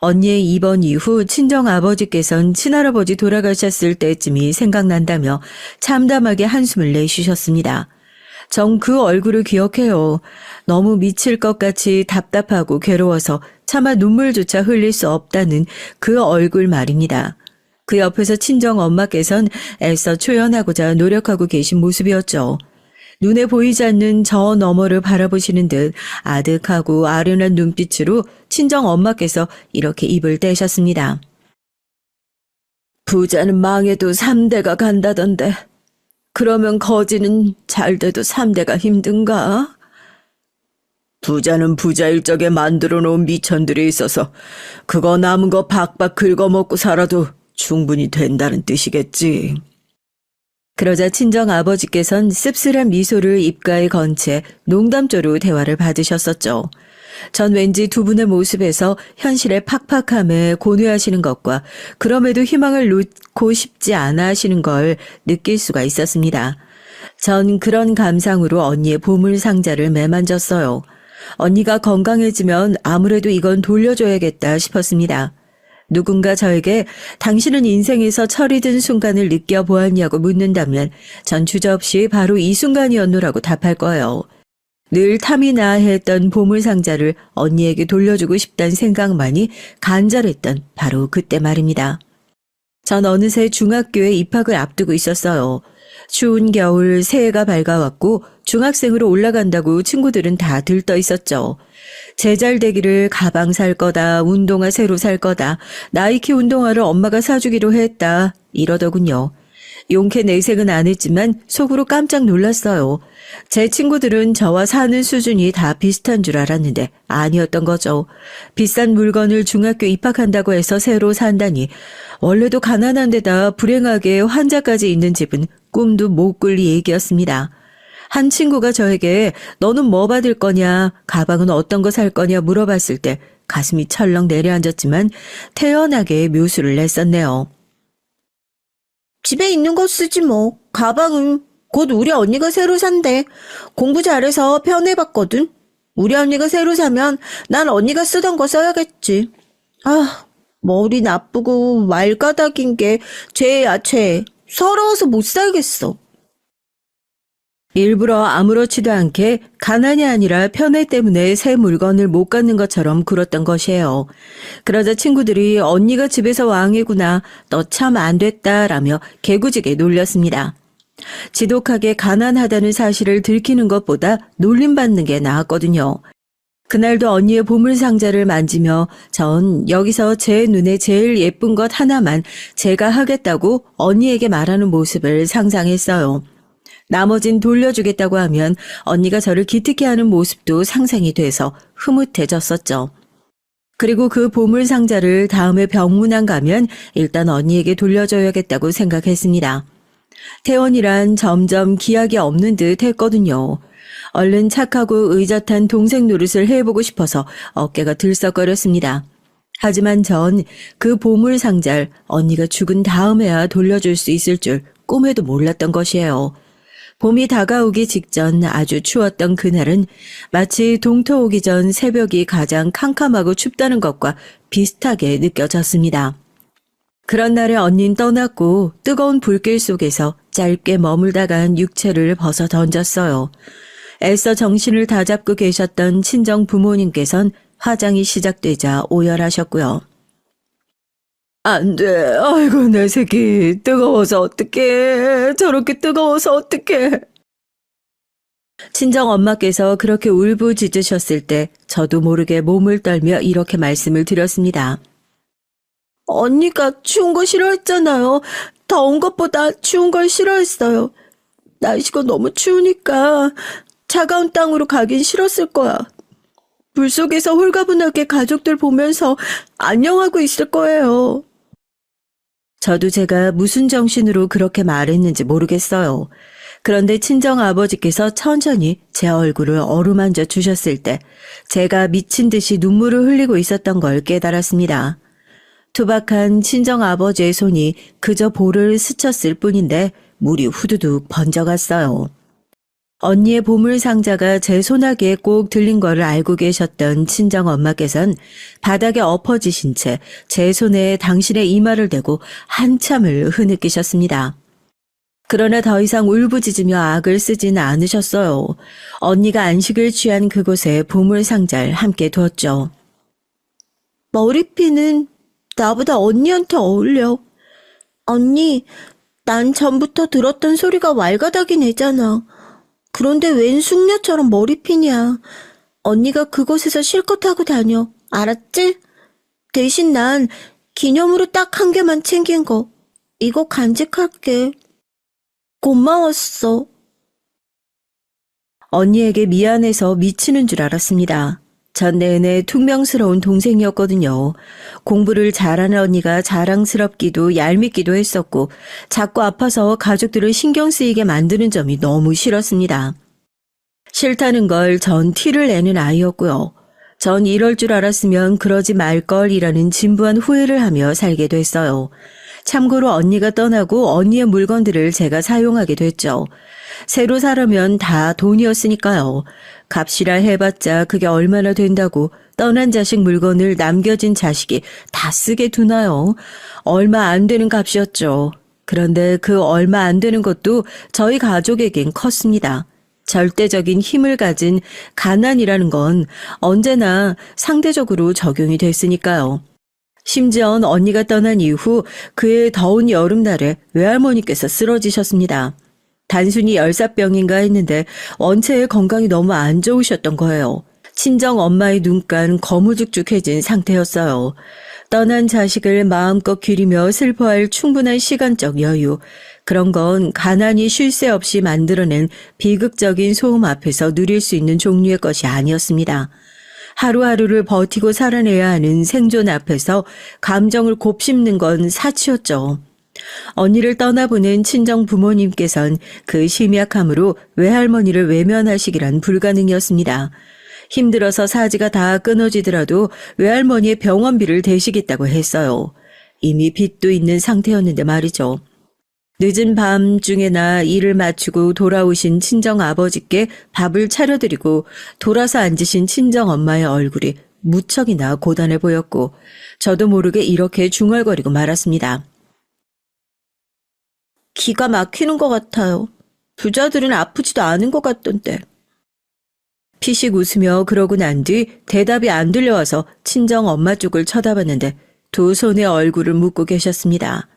언니의 입원 이후 친정아버지께선 친할아버지 돌아가셨을 때쯤이 생각난다며 참담하게 한숨을 내쉬셨습니다. 전 그 얼굴을 기억해요. 너무 미칠 것 같이 답답하고 괴로워서 차마 눈물조차 흘릴 수 없다는 그 얼굴 말입니다. 그 옆에서 친정 엄마께선 애써 초연하고자 노력하고 계신 모습이었죠. 눈에 보이지 않는 저 너머를 바라보시는 듯 아득하고 아련한 눈빛으로 친정 엄마께서 이렇게 입을 떼셨습니다. 부자는 망해도 3대가 간다던데 그러면 거지는 잘 돼도 3대가 힘든가? 부자는 부자일 적에 만들어 놓은 미천들이 있어서 그거 남은 거 박박 긁어먹고 살아도 충분히 된다는 뜻이겠지. 그러자 친정 아버지께선 씁쓸한 미소를 입가에 건 채 농담조로 대화를 받으셨었죠. 전 왠지 두 분의 모습에서 현실의 팍팍함에 고뇌하시는 것과 그럼에도 희망을 놓고 싶지 않아 하시는 걸 느낄 수가 있었습니다. 전 그런 감상으로 언니의 보물상자를 매만졌어요. 언니가 건강해지면 아무래도 이건 돌려줘야겠다 싶었습니다. 누군가 저에게 당신은 인생에서 철이 든 순간을 느껴보았냐고 묻는다면 전 주저없이 바로 이 순간이었노라고 답할 거예요. 늘 탐이 나 했던 보물상자를 언니에게 돌려주고 싶다는 생각만이 간절했던 바로 그때 말입니다. 전 어느새 중학교에 입학을 앞두고 있었어요. 추운 겨울 새해가 밝아왔고 중학생으로 올라간다고 친구들은 다 들떠 있었죠. 제잘 되기를 가방 살 거다, 운동화 새로 살 거다, 나이키 운동화를 엄마가 사주기로 했다 이러더군요. 용케 내색은 안 했지만 속으로 깜짝 놀랐어요. 제 친구들은 저와 사는 수준이 다 비슷한 줄 알았는데 아니었던 거죠. 비싼 물건을 중학교 입학한다고 해서 새로 산다니 원래도 가난한 데다 불행하게 환자까지 있는 집은 꿈도 못 꿀 얘기였습니다. 한 친구가 저에게 너는 뭐 받을 거냐, 가방은 어떤 거 살 거냐 물어봤을 때 가슴이 철렁 내려앉았지만 태연하게 묘수를 냈었네요. 집에 있는 거 쓰지 뭐. 가방은 곧 우리 언니가 새로 산대. 공부 잘해서 편해봤거든. 우리 언니가 새로 사면 난 언니가 쓰던 거 써야겠지. 아, 머리 나쁘고 말가닥인 게 죄야 죄. 서러워서 못 살겠어. 일부러 아무렇지도 않게 가난이 아니라 편애 때문에 새 물건을 못 갖는 것처럼 굴었던 것이에요. 그러자 친구들이 언니가 집에서 왕이구나, 너 참 안 됐다라며 개구지게 놀렸습니다. 지독하게 가난하다는 사실을 들키는 것보다 놀림받는 게 나았거든요. 그날도 언니의 보물상자를 만지며 전 여기서 제 눈에 제일 예쁜 것 하나만 제가 하겠다고 언니에게 말하는 모습을 상상했어요. 나머진 돌려주겠다고 하면 언니가 저를 기특해 하는 모습도 상상이 돼서 흐뭇해졌었죠. 그리고 그 보물상자를 다음에 병문안 가면 일단 언니에게 돌려줘야겠다고 생각했습니다. 태원이란 점점 기약이 없는 듯 했거든요. 얼른 착하고 의젓한 동생 노릇을 해보고 싶어서 어깨가 들썩거렸습니다. 하지만 전 그 보물상자를 언니가 죽은 다음에야 돌려줄 수 있을 줄 꿈에도 몰랐던 것이에요. 봄이 다가오기 직전 아주 추웠던 그날은 마치 동토 오기 전 새벽이 가장 캄캄하고 춥다는 것과 비슷하게 느껴졌습니다. 그런 날에 언니는 떠났고 뜨거운 불길 속에서 짧게 머물다간 육체를 벗어 던졌어요. 애써 정신을 다잡고 계셨던 친정 부모님께선 화장이 시작되자 오열하셨고요. 안 돼. 아이고, 내 새끼. 뜨거워서 어떡해. 저렇게 뜨거워서 어떡해. 친정 엄마께서 그렇게 울부짖으셨을 때 저도 모르게 몸을 떨며 이렇게 말씀을 드렸습니다. 언니가 추운 거 싫어했잖아요. 더운 것보다 추운 걸 싫어했어요. 날씨가 너무 추우니까 차가운 땅으로 가긴 싫었을 거야. 물속에서 홀가분하게 가족들 보면서 안녕하고 있을 거예요. 저도 제가 무슨 정신으로 그렇게 말했는지 모르겠어요. 그런데 친정 아버지께서 천천히 제 얼굴을 어루만져 주셨을 때 제가 미친 듯이 눈물을 흘리고 있었던 걸 깨달았습니다. 투박한 친정 아버지의 손이 그저 볼을 스쳤을 뿐인데 물이 후두둑 번져갔어요. 언니의 보물 상자가 제 소나기에 꼭 들린 거를 알고 계셨던 친정 엄마께선 바닥에 엎어지신 채 제 손에 당신의 이마를 대고 한참을 흐느끼셨습니다. 그러나 더 이상 울부짖으며 악을 쓰진 않으셨어요. 언니가 안식을 취한 그곳에 보물 상자를 함께 두었죠. 머리핀은 나보다 언니한테 어울려. 언니, 난 전부터 들었던 소리가 왈가닥이 내잖아. 그런데 웬 숙녀처럼 머리핀이야. 언니가 그곳에서 실컷 하고 다녀. 알았지? 대신 난 기념으로 딱 한 개만 챙긴 거. 이거 간직할게. 고마웠어. 언니에게 미안해서 미치는 줄 알았습니다. 전 내내 퉁명스러운 동생이었거든요. 공부를 잘하는 언니가 자랑스럽기도 얄밉기도 했었고 자꾸 아파서 가족들을 신경 쓰이게 만드는 점이 너무 싫었습니다. 싫다는 걸 전 티를 내는 아이였고요. 전 이럴 줄 알았으면 그러지 말걸이라는 진부한 후회를 하며 살게 됐어요. 참고로 언니가 떠나고 언니의 물건들을 제가 사용하게 됐죠. 새로 사려면 다 돈이었으니까요. 값이라 해봤자 그게 얼마나 된다고 떠난 자식 물건을 남겨진 자식이 다 쓰게 두나요? 얼마 안 되는 값이었죠. 그런데 그 얼마 안 되는 것도 저희 가족에겐 컸습니다. 절대적인 힘을 가진 가난이라는 건 언제나 상대적으로 적용이 됐으니까요. 심지어 언니가 떠난 이후 그의 더운 여름날에 외할머니께서 쓰러지셨습니다. 단순히 열사병인가 했는데 원체의 건강이 너무 안 좋으셨던 거예요. 친정 엄마의 눈간 거무죽죽해진 상태였어요. 떠난 자식을 마음껏 기리며 슬퍼할 충분한 시간적 여유. 그런 건 가난이 쉴 새 없이 만들어낸 비극적인 소음 앞에서 누릴 수 있는 종류의 것이 아니었습니다. 하루하루를 버티고 살아내야 하는 생존 앞에서 감정을 곱씹는 건 사치였죠. 언니를 떠나보낸 친정 부모님께선 그 심약함으로 외할머니를 외면하시기란 불가능이었습니다. 힘들어서 사지가 다 끊어지더라도 외할머니의 병원비를 대시겠다고 했어요. 이미 빚도 있는 상태였는데 말이죠. 늦은 밤중에나 일을 마치고 돌아오신 친정 아버지께 밥을 차려드리고 돌아서 앉으신 친정 엄마의 얼굴이 무척이나 고단해 보였고 저도 모르게 이렇게 중얼거리고 말았습니다. 기가 막히는 것 같아요. 부자들은 아프지도 않은 것 같던데. 피식 웃으며 그러고 난 뒤 대답이 안 들려와서 친정 엄마 쪽을 쳐다봤는데 두 손에 얼굴을 묶고 계셨습니다.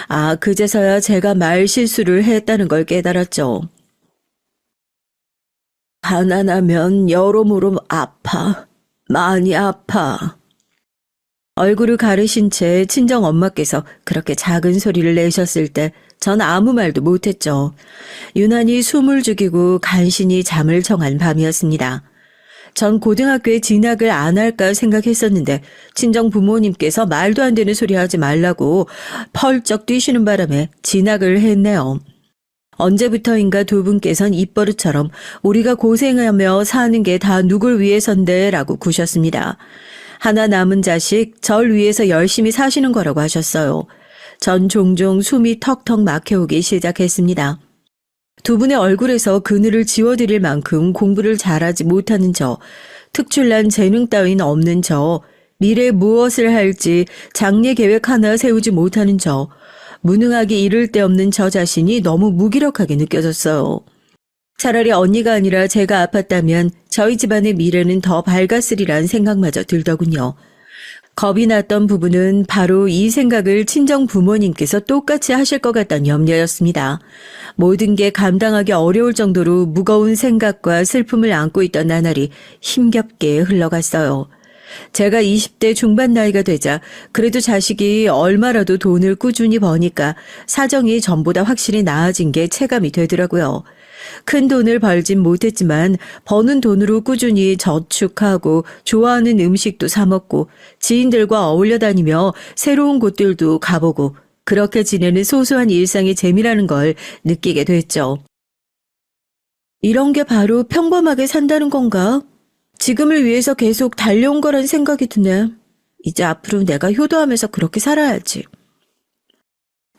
아, 그제서야 제가 말 실수를 했다는 걸 깨달았죠. 가난하면 여러모로 아파. 많이 아파. 얼굴을 가르신 채 친정 엄마께서 그렇게 작은 소리를 내셨을 때 전 아무 말도 못했죠. 유난히 숨을 죽이고 간신히 잠을 청한 밤이었습니다. 전 고등학교에 진학을 안 할까 생각했었는데 친정 부모님께서 말도 안 되는 소리 하지 말라고 펄쩍 뛰시는 바람에 진학을 했네요. 언제부터인가 두 분께선 입버릇처럼 우리가 고생하며 사는 게 다 누굴 위해선데 라고 구셨습니다. 하나 남은 자식 절 위해서 열심히 사시는 거라고 하셨어요. 전 종종 숨이 턱턱 막혀오기 시작했습니다. 두 분의 얼굴에서 그늘을 지워드릴 만큼 공부를 잘하지 못하는 저, 특출난 재능 따윈 없는 저, 미래에 무엇을 할지 장래 계획 하나 세우지 못하는 저, 무능하게 이를 데 없는 저 자신이 너무 무기력하게 느껴졌어요. 차라리 언니가 아니라 제가 아팠다면 저희 집안의 미래는 더 밝았으리란 생각마저 들더군요. 겁이 났던 부분은 바로 이 생각을 친정 부모님께서 똑같이 하실 것 같다는 염려였습니다. 모든 게 감당하기 어려울 정도로 무거운 생각과 슬픔을 안고 있던 나날이 힘겹게 흘러갔어요. 제가 20대 중반 나이가 되자 그래도 자식이 얼마라도 돈을 꾸준히 버니까 사정이 전보다 확실히 나아진 게 체감이 되더라고요. 큰 돈을 벌진 못했지만 버는 돈으로 꾸준히 저축하고 좋아하는 음식도 사 먹고 지인들과 어울려 다니며 새로운 곳들도 가보고 그렇게 지내는 소소한 일상의 재미라는 걸 느끼게 됐죠. 이런 게 바로 평범하게 산다는 건가? 지금을 위해서 계속 달려온 거란 생각이 드네. 이제 앞으로 내가 효도하면서 그렇게 살아야지.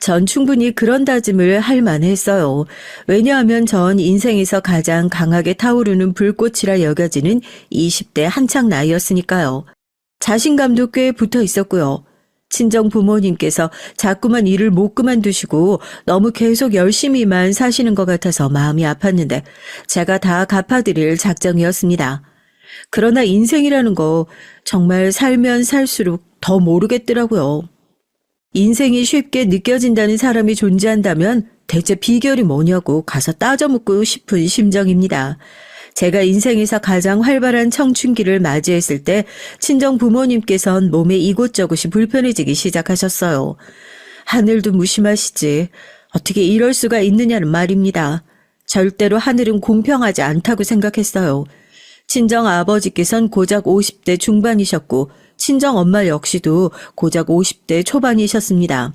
전 충분히 그런 다짐을 할 만했어요. 왜냐하면 전 인생에서 가장 강하게 타오르는 불꽃이라 여겨지는 20대 한창 나이였으니까요. 자신감도 꽤 붙어 있었고요. 친정 부모님께서 자꾸만 일을 못 그만두시고 너무 계속 열심히만 사시는 것 같아서 마음이 아팠는데 제가 다 갚아드릴 작정이었습니다. 그러나 인생이라는 거 정말 살면 살수록 더 모르겠더라고요. 인생이 쉽게 느껴진다는 사람이 존재한다면 대체 비결이 뭐냐고 가서 따져묻고 싶은 심정입니다. 제가 인생에서 가장 활발한 청춘기를 맞이했을 때 친정 부모님께선 몸에 이곳저곳이 불편해지기 시작하셨어요. 하늘도 무심하시지 어떻게 이럴 수가 있느냐는 말입니다. 절대로 하늘은 공평하지 않다고 생각했어요. 친정 아버지께선 고작 50대 중반이셨고 친정 엄마 역시도 고작 50대 초반이셨습니다.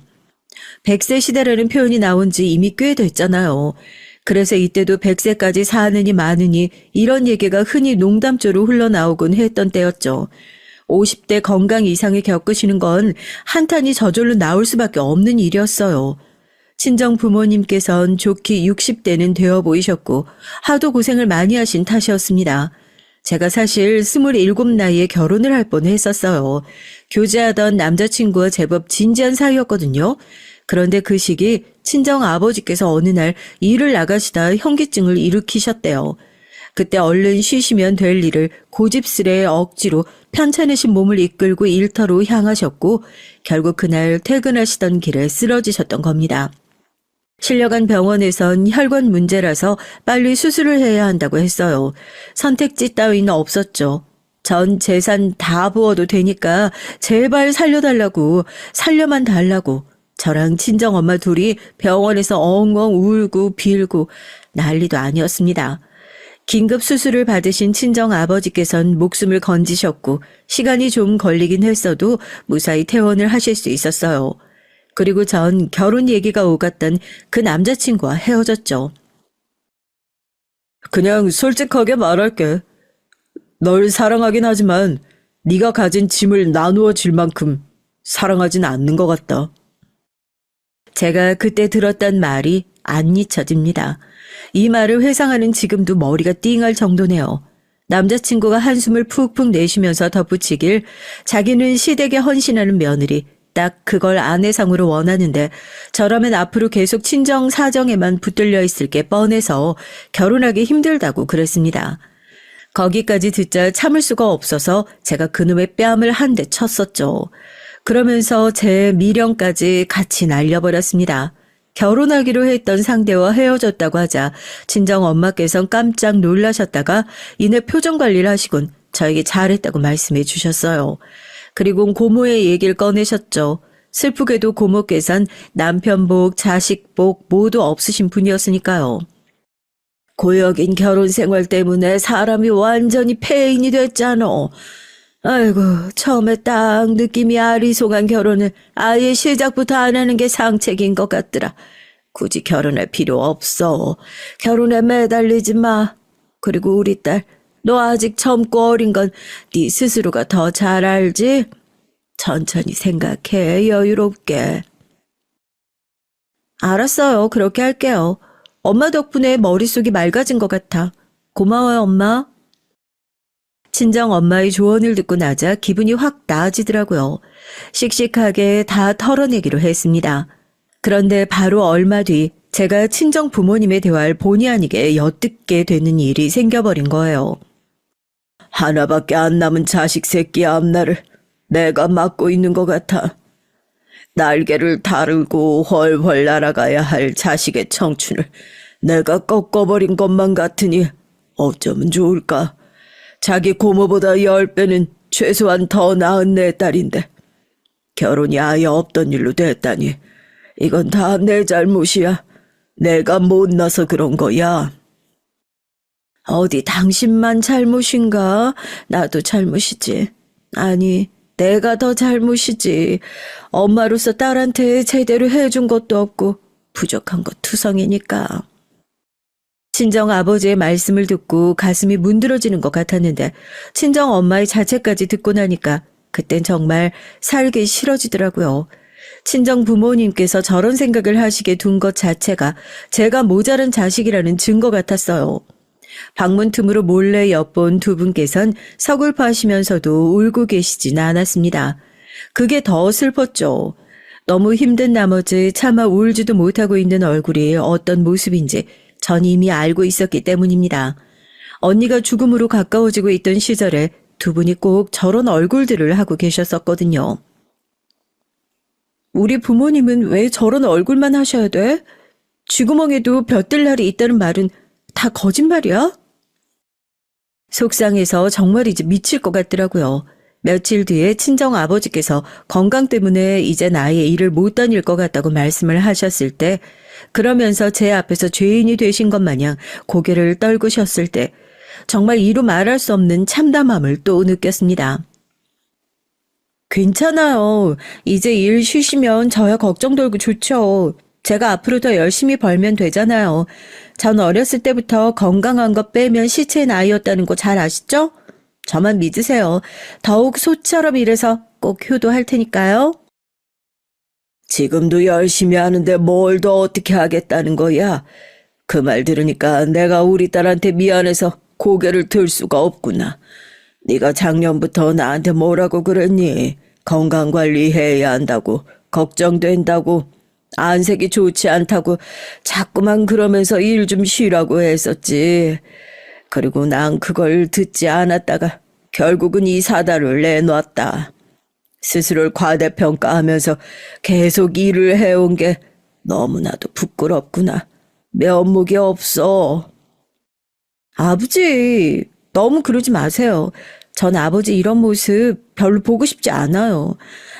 100세 시대라는 표현이 나온 지 이미 꽤 됐잖아요. 그래서 이때도 100세까지 사느니 마느니 이런 얘기가 흔히 농담조로 흘러나오곤 했던 때였죠. 50대 건강 이상을 겪으시는 건 한탄이 저절로 나올 수밖에 없는 일이었어요. 친정 부모님께선 좋기 60대는 되어 보이셨고 하도 고생을 많이 하신 탓이었습니다. 제가 사실 27 나이에 결혼을 할 뻔했었어요. 교제하던 남자친구와 제법 진지한 사이였거든요. 그런데 그 시기 친정 아버지께서 어느 날 일을 나가시다 현기증을 일으키셨대요. 그때 얼른 쉬시면 될 일을 고집스레 억지로 편찮으신 몸을 이끌고 일터로 향하셨고 결국 그날 퇴근하시던 길에 쓰러지셨던 겁니다. 실려간 병원에선 혈관 문제라서 빨리 수술을 해야 한다고 했어요. 선택지 따위는 없었죠. 전 재산 다 부어도 되니까 제발 살려달라고, 살려만 달라고 저랑 친정엄마 둘이 병원에서 엉엉 울고 빌고 난리도 아니었습니다. 긴급 수술을 받으신 친정아버지께선 목숨을 건지셨고 시간이 좀 걸리긴 했어도 무사히 퇴원을 하실 수 있었어요. 그리고 전 결혼 얘기가 오갔던 그 남자친구와 헤어졌죠. 그냥 솔직하게 말할게. 널 사랑하긴 하지만 네가 가진 짐을 나누어 줄 만큼 사랑하진 않는 것 같다. 제가 그때 들었던 말이 안 잊혀집니다. 이 말을 회상하는 지금도 머리가 띵할 정도네요. 남자친구가 한숨을 푹푹 내쉬면서 덧붙이길 자기는 시댁에 헌신하는 며느리 딱 그걸 아내상으로 원하는데 저라면 앞으로 계속 친정 사정에만 붙들려 있을 게 뻔해서 결혼하기 힘들다고 그랬습니다. 거기까지 듣자 참을 수가 없어서 제가 그놈의 뺨을 한 대 쳤었죠. 그러면서 제 미련까지 같이 날려버렸습니다. 결혼하기로 했던 상대와 헤어졌다고 하자 친정 엄마께선 깜짝 놀라셨다가 이내 표정 관리를 하시곤 저에게 잘했다고 말씀해 주셨어요. 그리고 고모의 얘기를 꺼내셨죠. 슬프게도 고모께선 남편복, 자식복 모두 없으신 분이었으니까요. 고역인 결혼 생활 때문에 사람이 완전히 폐인이 됐잖아. 아이고, 처음에 딱 느낌이 아리송한 결혼을 아예 시작부터 안 하는 게 상책인 것 같더라. 굳이 결혼할 필요 없어. 결혼에 매달리지 마. 그리고 우리 딸, 너 아직 젊고 어린 건 네 스스로가 더 잘 알지? 천천히 생각해, 여유롭게. 알았어요. 그렇게 할게요. 엄마 덕분에 머릿속이 맑아진 것 같아. 고마워요, 엄마. 친정 엄마의 조언을 듣고 나자 기분이 확 나아지더라고요. 씩씩하게 다 털어내기로 했습니다. 그런데 바로 얼마 뒤 제가 친정 부모님의 대화를 본의 아니게 엿듣게 되는 일이 생겨버린 거예요. 하나밖에 안 남은 자식 새끼 앞날을 내가 맡고 있는 것 같아. 날개를 달고 훨훨 날아가야 할 자식의 청춘을 내가 꺾어버린 것만 같으니 어쩌면 좋을까. 자기 고모보다 10배는 최소한 더 나은 내 딸인데 결혼이 아예 없던 일로 됐다니 이건 다 내 잘못이야. 내가 못나서 그런 거야. 어디 당신만 잘못인가? 나도 잘못이지. 아니, 내가 더 잘못이지. 엄마로서 딸한테 제대로 해준 것도 없고 부족한 것 투성이니까. 친정 아버지의 말씀을 듣고 가슴이 문드러지는 것 같았는데 친정 엄마의 자체까지 듣고 나니까 그땐 정말 살기 싫어지더라고요. 친정 부모님께서 저런 생각을 하시게 둔 것 자체가 제가 모자란 자식이라는 증거 같았어요. 방문 틈으로 몰래 엿본 두 분께선 서글퍼하시면서도 울고 계시진 않았습니다. 그게 더 슬펐죠. 너무 힘든 나머지 차마 울지도 못하고 있는 얼굴이 어떤 모습인지 전 이미 알고 있었기 때문입니다. 언니가 죽음으로 가까워지고 있던 시절에 두 분이 꼭 저런 얼굴들을 하고 계셨었거든요. 우리 부모님은 왜 저런 얼굴만 하셔야 돼? 쥐구멍에도 볕들 날이 있다는 말은 다 거짓말이야? 속상해서 정말이지 미칠 것 같더라고요. 며칠 뒤에 친정 아버지께서 건강 때문에 이젠 아예 일을 못 다닐 것 같다고 말씀을 하셨을 때 그러면서 제 앞에서 죄인이 되신 것 마냥 고개를 떨구셨을 때 정말 이루 말할 수 없는 참담함을 또 느꼈습니다. 괜찮아요. 이제 일 쉬시면 저야 걱정 덜고 좋죠. 제가 앞으로 더 열심히 벌면 되잖아요. 전 어렸을 때부터 건강한 것 빼면 시체의 나이였다는 거 잘 아시죠? 저만 믿으세요. 더욱 소처럼 일해서 꼭 효도할 테니까요. 지금도 열심히 하는데 뭘 더 어떻게 하겠다는 거야? 그 말 들으니까 내가 우리 딸한테 미안해서 고개를 들 수가 없구나. 네가 작년부터 나한테 뭐라고 그랬니? 건강관리 해야 한다고, 걱정된다고, 안색이 좋지 않다고 자꾸만 그러면서 일 좀 쉬라고 했었지. 그리고 난 그걸 듣지 않았다가 결국은 이 사달을 내놨다. 스스로를 과대평가하면서 계속 일을 해온 게 너무나도 부끄럽구나. 면목이 없어. 아버지, 너무 그러지 마세요. 전 아버지 이런 모습 별로 보고 싶지 않아요.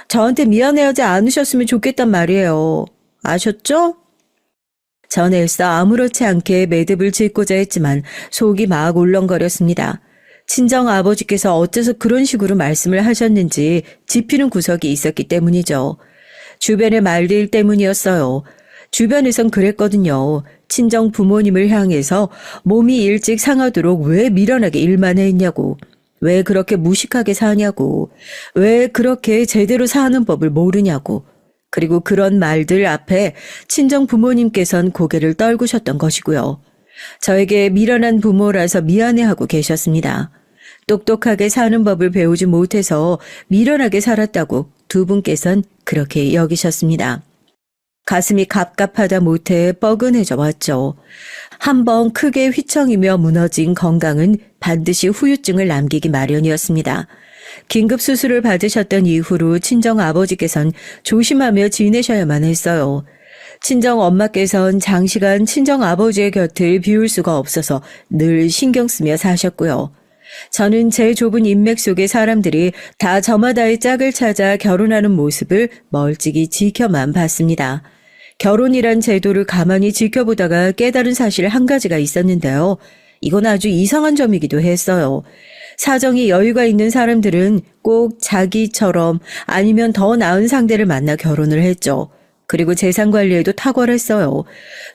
저한테 미안해하지 않으셨으면 좋겠단 말이에요. 아셨죠? 전 애써 아무렇지 않게 매듭을 짓고자 했지만 속이 막 울렁거렸습니다. 친정 아버지께서 어째서 그런 식으로 말씀을 하셨는지 짚히는 구석이 있었기 때문이죠. 주변의 말들 때문이었어요. 주변에선 그랬거든요. 친정 부모님을 향해서 몸이 일찍 상하도록 왜 미련하게 일만 했냐고. 왜 그렇게 무식하게 사냐고. 왜 그렇게 제대로 사는 법을 모르냐고. 그리고 그런 말들 앞에 친정 부모님께선 고개를 떨구셨던 것이고요. 저에게 미련한 부모라서 미안해하고 계셨습니다. 똑똑하게 사는 법을 배우지 못해서 미련하게 살았다고 두 분께선 그렇게 여기셨습니다. 가슴이 갑갑하다 못해 뻐근해져 왔죠. 한번 크게 휘청이며 무너진 건강은 반드시 후유증을 남기기 마련이었습니다. 긴급 수술을 받으셨던 이후로 친정 아버지께선 조심하며 지내셔야만 했어요. 친정 엄마께선 장시간 친정 아버지의 곁을 비울 수가 없어서 늘 신경 쓰며 사셨고요. 저는 제 좁은 인맥 속의 사람들이 다 저마다의 짝을 찾아 결혼하는 모습을 멀찍이 지켜만 봤습니다. 결혼이란 제도를 가만히 지켜보다가 깨달은 사실 한 가지가 있었는데요. 이건 아주 이상한 점이기도 했어요. 사정이 여유가 있는 사람들은 꼭 자기처럼 아니면 더 나은 상대를 만나 결혼을 했죠. 그리고 재산 관리에도 탁월했어요.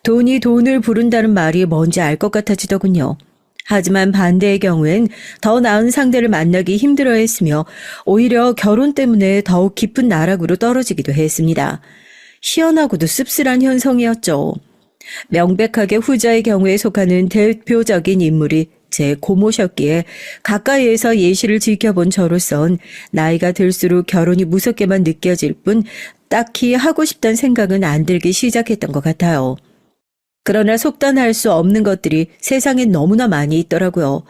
돈이 돈을 부른다는 말이 뭔지 알 것 같아지더군요. 하지만 반대의 경우엔 더 나은 상대를 만나기 힘들어했으며 오히려 결혼 때문에 더욱 깊은 나락으로 떨어지기도 했습니다. 희한하고도 씁쓸한 현상이었죠. 명백하게 후자의 경우에 속하는 대표적인 인물이 제 고모셨기에 가까이에서 예시를 지켜본 저로선 나이가 들수록 결혼이 무섭게만 느껴질 뿐 딱히 하고 싶다는 생각은 안 들기 시작했던 것 같아요. 그러나 속단할 수 없는 것들이 세상엔 너무나 많이 있더라고요.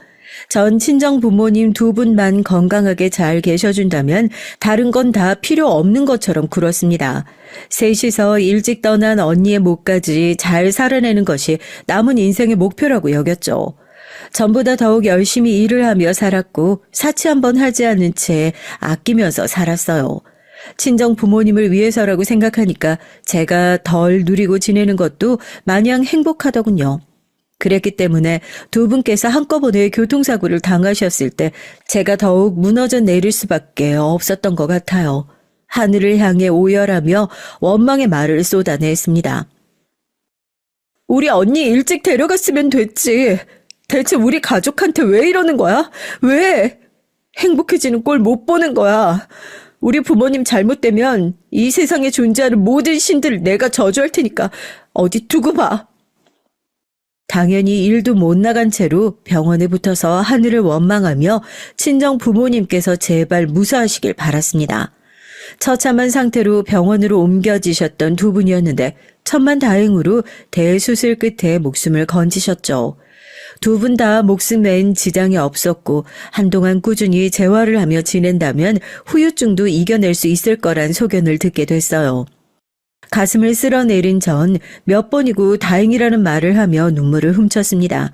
전 친정 부모님 두 분만 건강하게 잘 계셔준다면 다른 건 다 필요 없는 것처럼 굴었습니다. 셋이서 일찍 떠난 언니의 몫까지 잘 살아내는 것이 남은 인생의 목표라고 여겼죠. 전보다 더욱 열심히 일을 하며 살았고 사치 한 번 하지 않은 채 아끼면서 살았어요. 친정 부모님을 위해서라고 생각하니까 제가 덜 누리고 지내는 것도 마냥 행복하더군요. 그랬기 때문에 두 분께서 한꺼번에 교통사고를 당하셨을 때 제가 더욱 무너져 내릴 수밖에 없었던 것 같아요. 하늘을 향해 오열하며 원망의 말을 쏟아냈습니다. 우리 언니 일찍 데려갔으면 됐지. 대체 우리 가족한테 왜 이러는 거야? 왜? 행복해지는 꼴 못 보는 거야. 우리 부모님 잘못되면 이 세상에 존재하는 모든 신들을 내가 저주할 테니까 어디 두고 봐. 당연히 일도 못 나간 채로 병원에 붙어서 하늘을 원망하며 친정 부모님께서 제발 무사하시길 바랐습니다. 처참한 상태로 병원으로 옮겨지셨던 두 분이었는데 천만다행으로 대수술 끝에 목숨을 건지셨죠. 두 분 다 목숨엔 지장이 없었고 한동안 꾸준히 재활을 하며 지낸다면 후유증도 이겨낼 수 있을 거란 소견을 듣게 됐어요. 가슴을 쓸어내린 전 몇 번이고 다행이라는 말을 하며 눈물을 훔쳤습니다.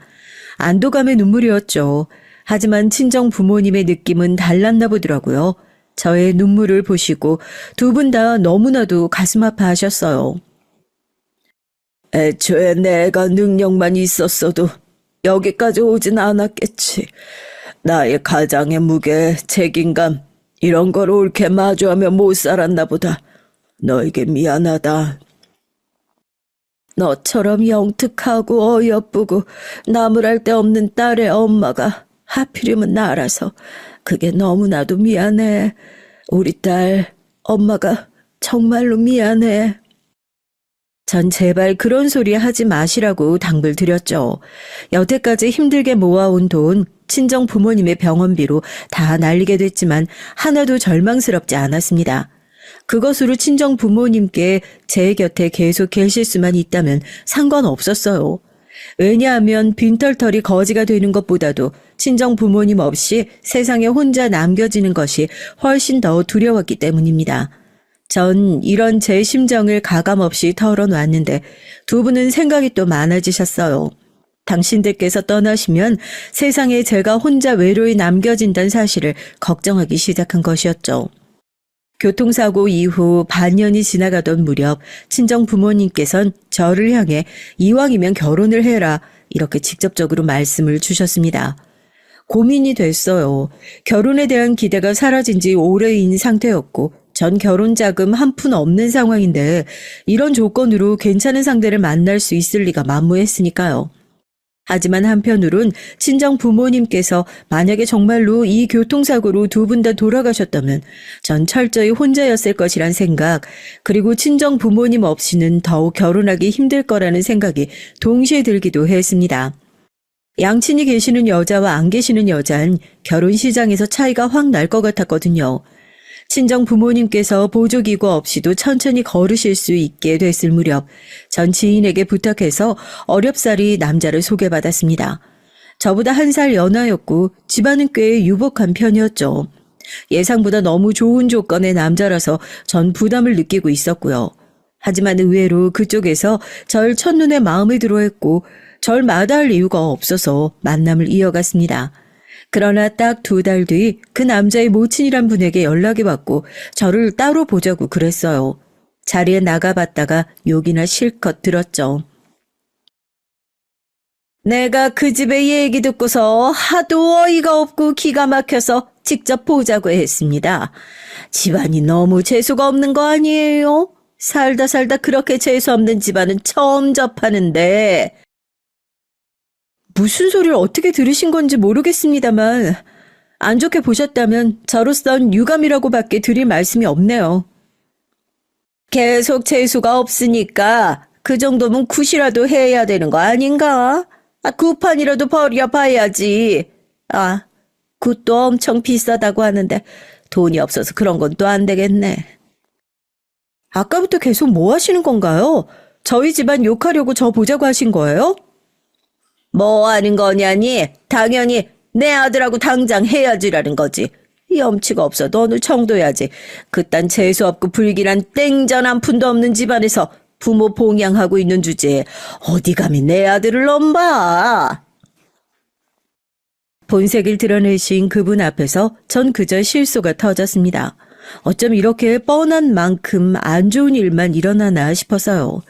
안도감의 눈물이었죠. 하지만 친정 부모님의 느낌은 달랐나 보더라고요. 저의 눈물을 보시고 두 분 다 너무나도 가슴 아파하셨어요. 애초에 내가 능력만 있었어도 여기까지 오진 않았겠지. 나의 가장의 무게, 책임감 이런 걸 옳게 마주하며 못 살았나 보다. 너에게 미안하다. 너처럼 영특하고 어여쁘고 나무랄 데 없는 딸의 엄마가 하필이면 나라서 그게 너무나도 미안해. 우리 딸 엄마가 정말로 미안해. 전 제발 그런 소리 하지 마시라고 당부를 드렸죠. 여태까지 힘들게 모아온 돈, 친정 부모님의 병원비로 다 날리게 됐지만 하나도 절망스럽지 않았습니다. 그것으로 친정 부모님께 제 곁에 계속 계실 수만 있다면 상관없었어요. 왜냐하면 빈털털이 거지가 되는 것보다도 친정 부모님 없이 세상에 혼자 남겨지는 것이 훨씬 더 두려웠기 때문입니다. 전 이런 제 심정을 가감없이 털어놨는데 두 분은 생각이 또 많아지셨어요. 당신들께서 떠나시면 세상에 제가 혼자 외로이 남겨진다는 사실을 걱정하기 시작한 것이었죠. 교통사고 이후 반년이 지나가던 무렵 친정 부모님께선 저를 향해 이왕이면 결혼을 해라 이렇게 직접적으로 말씀을 주셨습니다. 고민이 됐어요. 결혼에 대한 기대가 사라진 지 오래인 상태였고 전 결혼 자금 한 푼 없는 상황인데 이런 조건으로 괜찮은 상대를 만날 수 있을 리가 만무했으니까요. 하지만 한편으론 친정 부모님께서 만약에 정말로 이 교통사고로 두 분 다 돌아가셨다면 전 철저히 혼자였을 것이란 생각, 그리고 친정 부모님 없이는 더욱 결혼하기 힘들 거라는 생각이 동시에 들기도 했습니다. 양친이 계시는 여자와 안 계시는 여자는 결혼 시장에서 차이가 확 날 것 같았거든요. 친정 부모님께서 보조기구 없이도 천천히 걸으실 수 있게 됐을 무렵 전 지인에게 부탁해서 어렵사리 남자를 소개받았습니다. 저보다 1살 연하였고 집안은 꽤 유복한 편이었죠. 예상보다 너무 좋은 조건의 남자라서 전 부담을 느끼고 있었고요. 하지만 의외로 그쪽에서 절 첫눈에 마음에 들어했고 절 마다할 이유가 없어서 만남을 이어갔습니다. 그러나 딱 2달 뒤 그 남자의 모친이란 분에게 연락이 왔고 저를 따로 보자고 그랬어요. 자리에 나가봤다가 욕이나 실컷 들었죠. 내가 그 집의 얘기 듣고서 하도 어이가 없고 기가 막혀서 직접 보자고 했습니다. 집안이 너무 재수가 없는 거 아니에요? 살다 그렇게 재수 없는 집안은 처음 접하는데. 무슨 소리를 어떻게 들으신 건지 모르겠습니다만 안 좋게 보셨다면 저로선 유감이라고밖에 드릴 말씀이 없네요. 계속 재수가 없으니까 그 정도면 굿이라도 해야 되는 거 아닌가? 굿판이라도 버려봐야지. 굿도 엄청 비싸다고 하는데 돈이 없어서 그런 건 또 안 되겠네. 아까부터 계속 뭐 하시는 건가요? 저희 집안 욕하려고 저 보자고 하신 거예요? 뭐 하는 거냐니? 당연히 내 아들하고 당장 헤어지라는 거지. 염치가 없어 너는 정도야지. 그딴 재수없고 불길한 땡전 한 푼도 없는 집안에서 부모 봉양하고 있는 주제에 어디 감히 내 아들을 넘봐. 본색을 드러내신 그분 앞에서 전 그저 실소가 터졌습니다. 어쩜 이렇게 뻔한 만큼 안 좋은 일만 일어나나 싶어서요.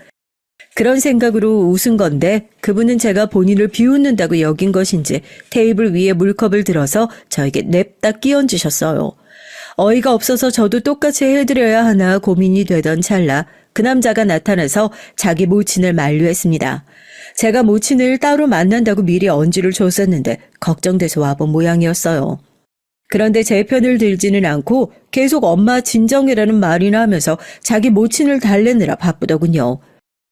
그런 생각으로 웃은 건데 그분은 제가 본인을 비웃는다고 여긴 것인지 테이블 위에 물컵을 들어서 저에게 냅다 끼얹으셨어요. 어이가 없어서 저도 똑같이 해드려야 하나 고민이 되던 찰나 그 남자가 나타나서 자기 모친을 만류했습니다. 제가 모친을 따로 만난다고 미리 언지를 줬었는데 걱정돼서 와본 모양이었어요. 그런데 제 편을 들지는 않고 계속 엄마 진정이라는 말이나 하면서 자기 모친을 달래느라 바쁘더군요.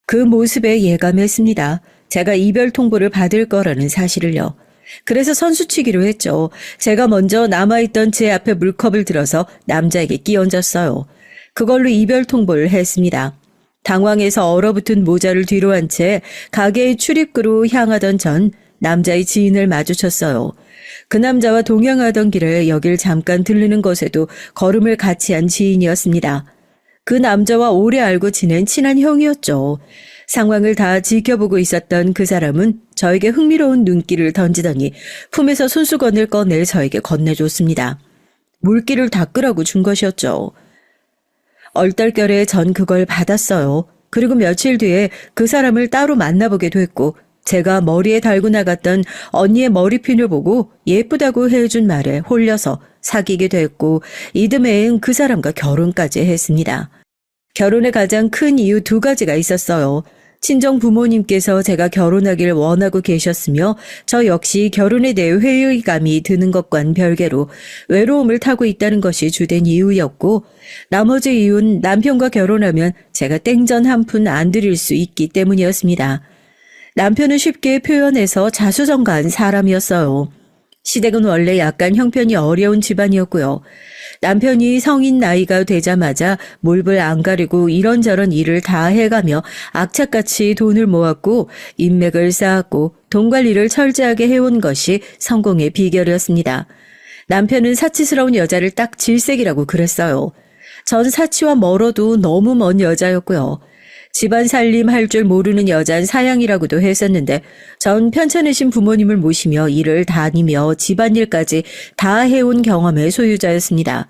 그 모습에 예감했습니다. 제가 이별 통보를 받을 거라는 사실을요. 그래서 선수치기로 했죠. 제가 먼저 남아있던 제 앞에 물컵을 들어서 남자에게 끼얹었어요. 그걸로 이별 통보를 했습니다. 당황해서 얼어붙은 모자를 뒤로 한 채 가게의 출입구로 향하던 전 남자의 지인을 마주쳤어요. 그 남자와 동행하던 길에 여길 잠깐 들르는 것에도 걸음을 같이 한 지인이었습니다. 그 남자와 오래 알고 지낸 친한 형이었죠. 상황을 다 지켜보고 있었던 그 사람은 저에게 흥미로운 눈길을 던지더니 품에서 손수건을 꺼내 저에게 건네줬습니다. 물기를 닦으라고 준 것이었죠. 얼떨결에 전 그걸 받았어요. 그리고 며칠 뒤에 그 사람을 따로 만나보게 됐고 제가 머리에 달고 나갔던 언니의 머리핀을 보고 예쁘다고 해준 말에 홀려서 사귀게 됐고 이듬해엔 그 사람과 결혼까지 했습니다. 결혼의 가장 큰 이유 2가지가 있었어요. 친정 부모님께서 제가 결혼하길 원하고 계셨으며 저 역시 결혼에 대해 회의감이 드는 것과는 별개로 외로움을 타고 있다는 것이 주된 이유였고 나머지 이유는 남편과 결혼하면 제가 땡전 한 푼 안 드릴 수 있기 때문이었습니다. 남편은 쉽게 표현해서 자수성가한 사람이었어요. 시댁은 원래 약간 형편이 어려운 집안이었고요. 남편이 성인 나이가 되자마자 몰불 안 가리고 이런저런 일을 다 해가며 악착같이 돈을 모았고 인맥을 쌓았고 돈 관리를 철저하게 해온 것이 성공의 비결이었습니다. 남편은 사치스러운 여자를 딱 질색이라고 그랬어요. 전 사치와 멀어도 너무 먼 여자였고요. 집안 살림 할 줄 모르는 여잔 사양이라고도 했었는데 전 편찮으신 부모님을 모시며 일을 다니며 집안일까지 다 해온 경험의 소유자였습니다.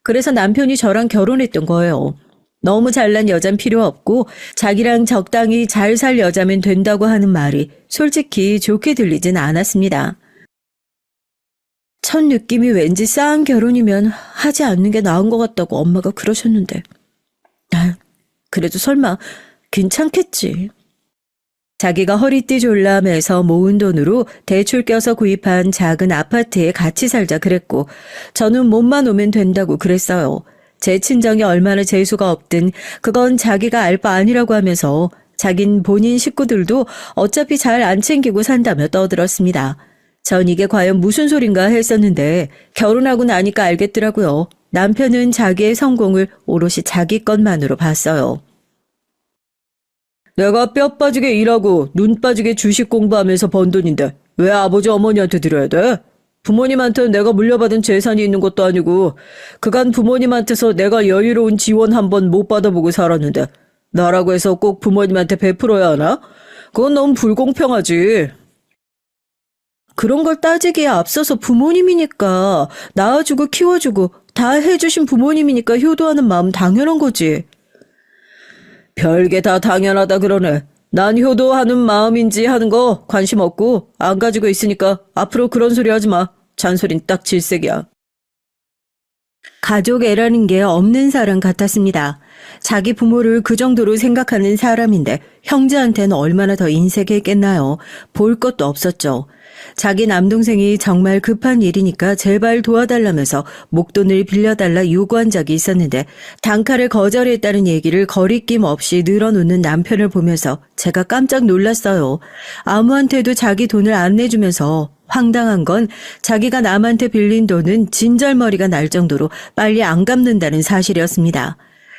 그래서 남편이 저랑 결혼했던 거예요. 너무 잘난 여잔 필요 없고 자기랑 적당히 잘 살 여자면 된다고 하는 말이 솔직히 좋게 들리진 않았습니다. 첫 느낌이 왠지 싸한 결혼이면 하지 않는 게 나은 것 같다고 엄마가 그러셨는데 그래도 설마 괜찮겠지. 자기가 허리띠 졸라매서 모은 돈으로 대출 껴서 구입한 작은 아파트에 같이 살자 그랬고 저는 몸만 오면 된다고 그랬어요. 제 친정이 얼마나 재수가 없든 그건 자기가 알 바 아니라고 하면서 자긴 본인 식구들도 어차피 잘 안 챙기고 산다며 떠들었습니다. 전 이게 과연 무슨 소린가 했었는데 결혼하고 나니까 알겠더라고요. 남편은 자기의 성공을 오롯이 자기 것만으로 봤어요. 내가 뼈 빠지게 일하고 눈 빠지게 주식 공부하면서 번 돈인데 왜 아버지 어머니한테 드려야 돼? 부모님한테는 내가 물려받은 재산이 있는 것도 아니고 그간 부모님한테서 내가 여유로운 지원 한번 못 받아보고 살았는데 나라고 해서 꼭 부모님한테 베풀어야 하나? 그건 너무 불공평하지. 그런 걸 따지기에 앞서서 부모님이니까 낳아주고 키워주고 다 해주신 부모님이니까 효도하는 마음 당연한 거지. 별게 다 당연하다 그러네. 난 효도하는 마음인지 하는 거 관심 없고 안 가지고 있으니까 앞으로 그런 소리 하지 마. 잔소린 딱 질색이야. 가족 애라는 게 없는 사람 같았습니다. 자기 부모를 그 정도로 생각하는 사람인데 형제한테는 얼마나 더 인색했겠나요. 볼 것도 없었죠. 자기 남동생이 정말 급한 일이니까 제발 도와달라면서 목돈을 빌려달라 요구한 적이 있었는데 단칼에 거절했다는 얘기를 거리낌 없이 늘어놓는 남편을 보면서 제가 깜짝 놀랐어요. 아무한테도 자기 돈을 안 내주면서 황당한 건 자기가 남한테 빌린 돈은 진절머리가 날 정도로 빨리 안 갚는다는 사실이었습니다.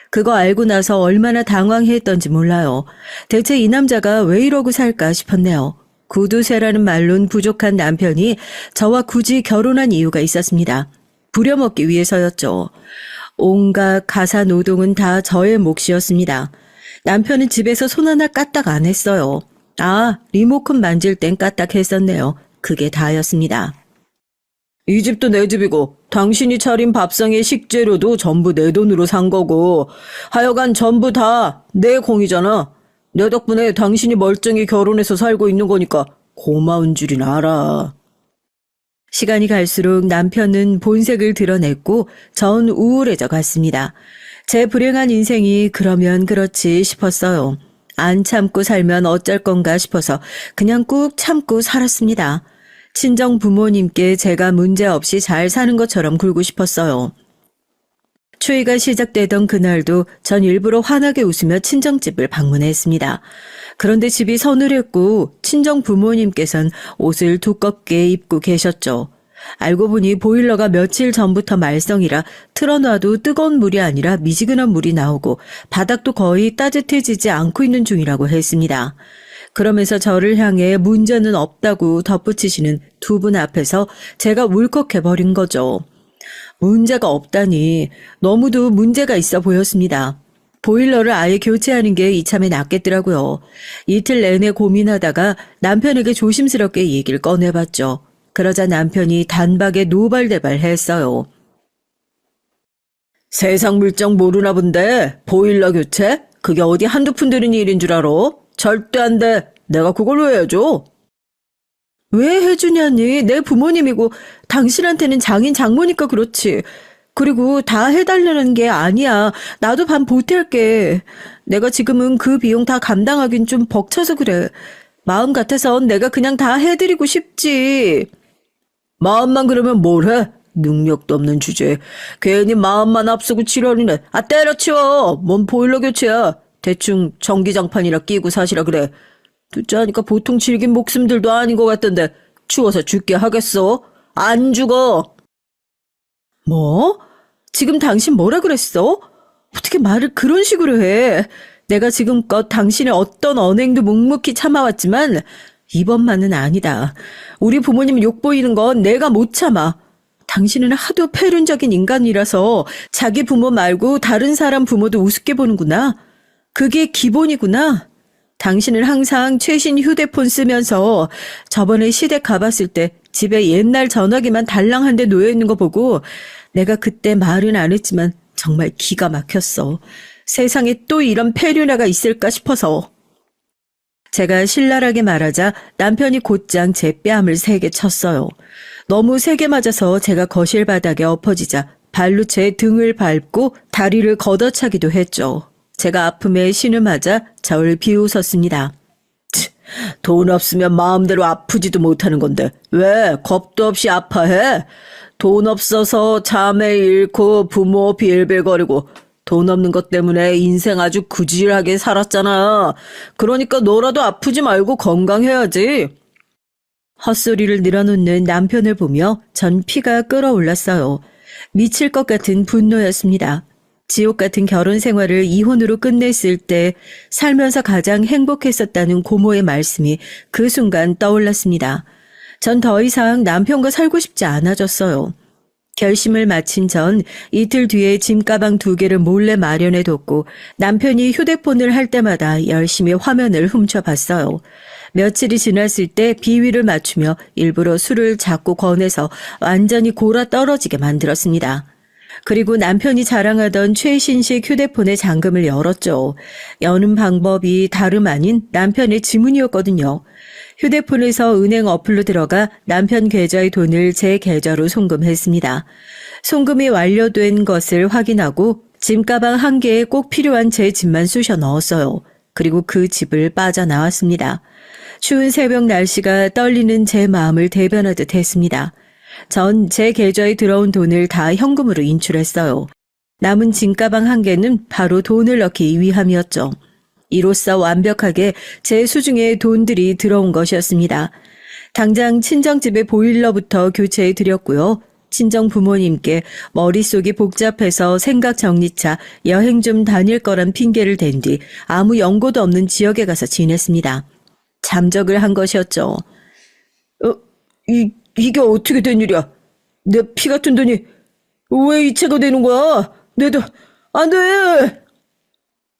그거 알고 나서 얼마나 당황했던지 몰라요. 대체 이 남자가 왜 이러고 살까 싶었네요. 구두쇠라는 말론 부족한 남편이 저와 굳이 결혼한 이유가 있었습니다. 부려먹기 위해서였죠. 온갖 가사 노동은 다 저의 몫이었습니다. 남편은 집에서 손 하나 까딱 안 했어요. 아, 리모컨 만질 땐 까딱 했었네요. 그게 다였습니다. 이 집도 내 집이고 당신이 차린 밥상의 식재료도 전부 내 돈으로 산 거고 하여간 전부 다 내 공이잖아. 내 덕분에 당신이 멀쩡히 결혼해서 살고 있는 거니까 고마운 줄인 알아. 시간이 갈수록 남편은 본색을 드러냈고 전 우울해져 갔습니다. 제 불행한 인생이 그러면 그렇지 싶었어요. 안 참고 살면 어쩔 건가 싶어서 그냥 꾹 참고 살았습니다. 친정 부모님께 제가 문제없이 잘 사는 것처럼 굴고 싶었어요. 추위가 시작되던 그날도 전 일부러 환하게 웃으며 친정집을 방문했습니다. 그런데 집이 서늘했고 친정 부모님께선 옷을 두껍게 입고 계셨죠. 알고 보니 보일러가 며칠 전부터 말썽이라 틀어놔도 뜨거운 물이 아니라 미지근한 물이 나오고 바닥도 거의 따뜻해지지 않고 있는 중이라고 했습니다. 그러면서 저를 향해 문제는 없다고 덧붙이시는 두 분 앞에서 제가 울컥해버린 거죠. 문제가 없다니 너무도 문제가 있어 보였습니다. 보일러를 아예 교체하는 게 이참에 낫겠더라고요. 이틀 내내 고민하다가 남편에게 조심스럽게 얘기를 꺼내봤죠. 그러자 남편이 단박에 노발대발했어요. 세상 물정 모르나 본데 보일러 교체? 그게 어디 한두 푼 드는 일인 줄 알아? 절대 안 돼. 내가 그걸 왜 해줘? 왜 해주냐니? 내 부모님이고 당신한테는 장인 장모니까 그렇지. 그리고 다 해달라는 게 아니야. 나도 반 보탤게. 내가 지금은 그 비용 다 감당하긴 좀 벅차서 그래. 마음 같아선 내가 그냥 다 해드리고 싶지. 마음만 그러면 뭘 해? 능력도 없는 주제에 괜히 마음만 앞서고 지랄이네. 아 때려치워. 뭔 보일러 교체야. 대충 전기장판이라 끼고 사시라 그래. 듣자 하니까 보통 질긴 목숨들도 아닌 것 같던데 추워서 죽게 하겠어? 안 죽어. 뭐? 지금 당신 뭐라 그랬어? 어떻게 말을 그런 식으로 해? 내가 지금껏 당신의 어떤 언행도 묵묵히 참아왔지만 이번만은 아니다. 우리 부모님 욕보이는 건 내가 못 참아. 당신은 하도 폐륜적인 인간이라서 자기 부모 말고 다른 사람 부모도 우습게 보는구나. 그게 기본이구나. 당신은 항상 최신 휴대폰 쓰면서 저번에 시댁 가봤을 때 집에 옛날 전화기만 달랑 한 대 놓여있는 거 보고 내가 그때 말은 안 했지만 정말 기가 막혔어. 세상에 또 이런 폐륜아가 있을까 싶어서. 제가 신랄하게 말하자 남편이 곧장 제 뺨을 세게 쳤어요. 너무 세게 맞아서 제가 거실 바닥에 엎어지자 발로 제 등을 밟고 다리를 걷어차기도 했죠. 제가 아픔에 신음하자 저를 비웃었습니다. 돈 없으면 마음대로 아프지도 못하는 건데 왜 겁도 없이 아파해? 돈 없어서 자매 잃고 부모 빌빌거리고 돈 없는 것 때문에 인생 아주 구질하게 살았잖아. 그러니까 너라도 아프지 말고 건강해야지. 헛소리를 늘어놓는 남편을 보며 전 피가 끓어올랐어요. 미칠 것 같은 분노였습니다. 지옥 같은 결혼 생활을 이혼으로 끝냈을 때 살면서 가장 행복했었다는 고모의 말씀이 그 순간 떠올랐습니다. 전 더 이상 남편과 살고 싶지 않아졌어요. 결심을 마친 전 이틀 뒤에 짐가방 2개를 몰래 마련해뒀고 남편이 휴대폰을 할 때마다 열심히 화면을 훔쳐봤어요. 며칠이 지났을 때 비위를 맞추며 일부러 술을 자꾸 권해서 완전히 골아 떨어지게 만들었습니다. 그리고 남편이 자랑하던 최신식 휴대폰의 잠금을 열었죠. 여는 방법이 다름 아닌 남편의 지문이었거든요. 휴대폰에서 은행 어플로 들어가 남편 계좌의 돈을 제 계좌로 송금했습니다. 송금이 완료된 것을 확인하고 짐가방 1개에 꼭 필요한 제 짐만 쑤셔 넣었어요. 그리고 그 집을 빠져나왔습니다. 추운 새벽 날씨가 떨리는 제 마음을 대변하듯 했습니다. 전 제 계좌에 들어온 돈을 다 현금으로 인출했어요. 남은 짐가방 1개는 바로 돈을 넣기 위함이었죠. 이로써 완벽하게 제 수중에 돈들이 들어온 것이었습니다. 당장 친정집의 보일러부터 교체해 드렸고요. 친정 부모님께 머릿속이 복잡해서 생각 정리차 여행 좀 다닐 거란 핑계를 댄 뒤 아무 연고도 없는 지역에 가서 지냈습니다. 잠적을 한 것이었죠. 이게 어떻게 된 일이야? 내 피 같은 돈이 왜 이체가 되는 거야? 내 돈, 안 돼!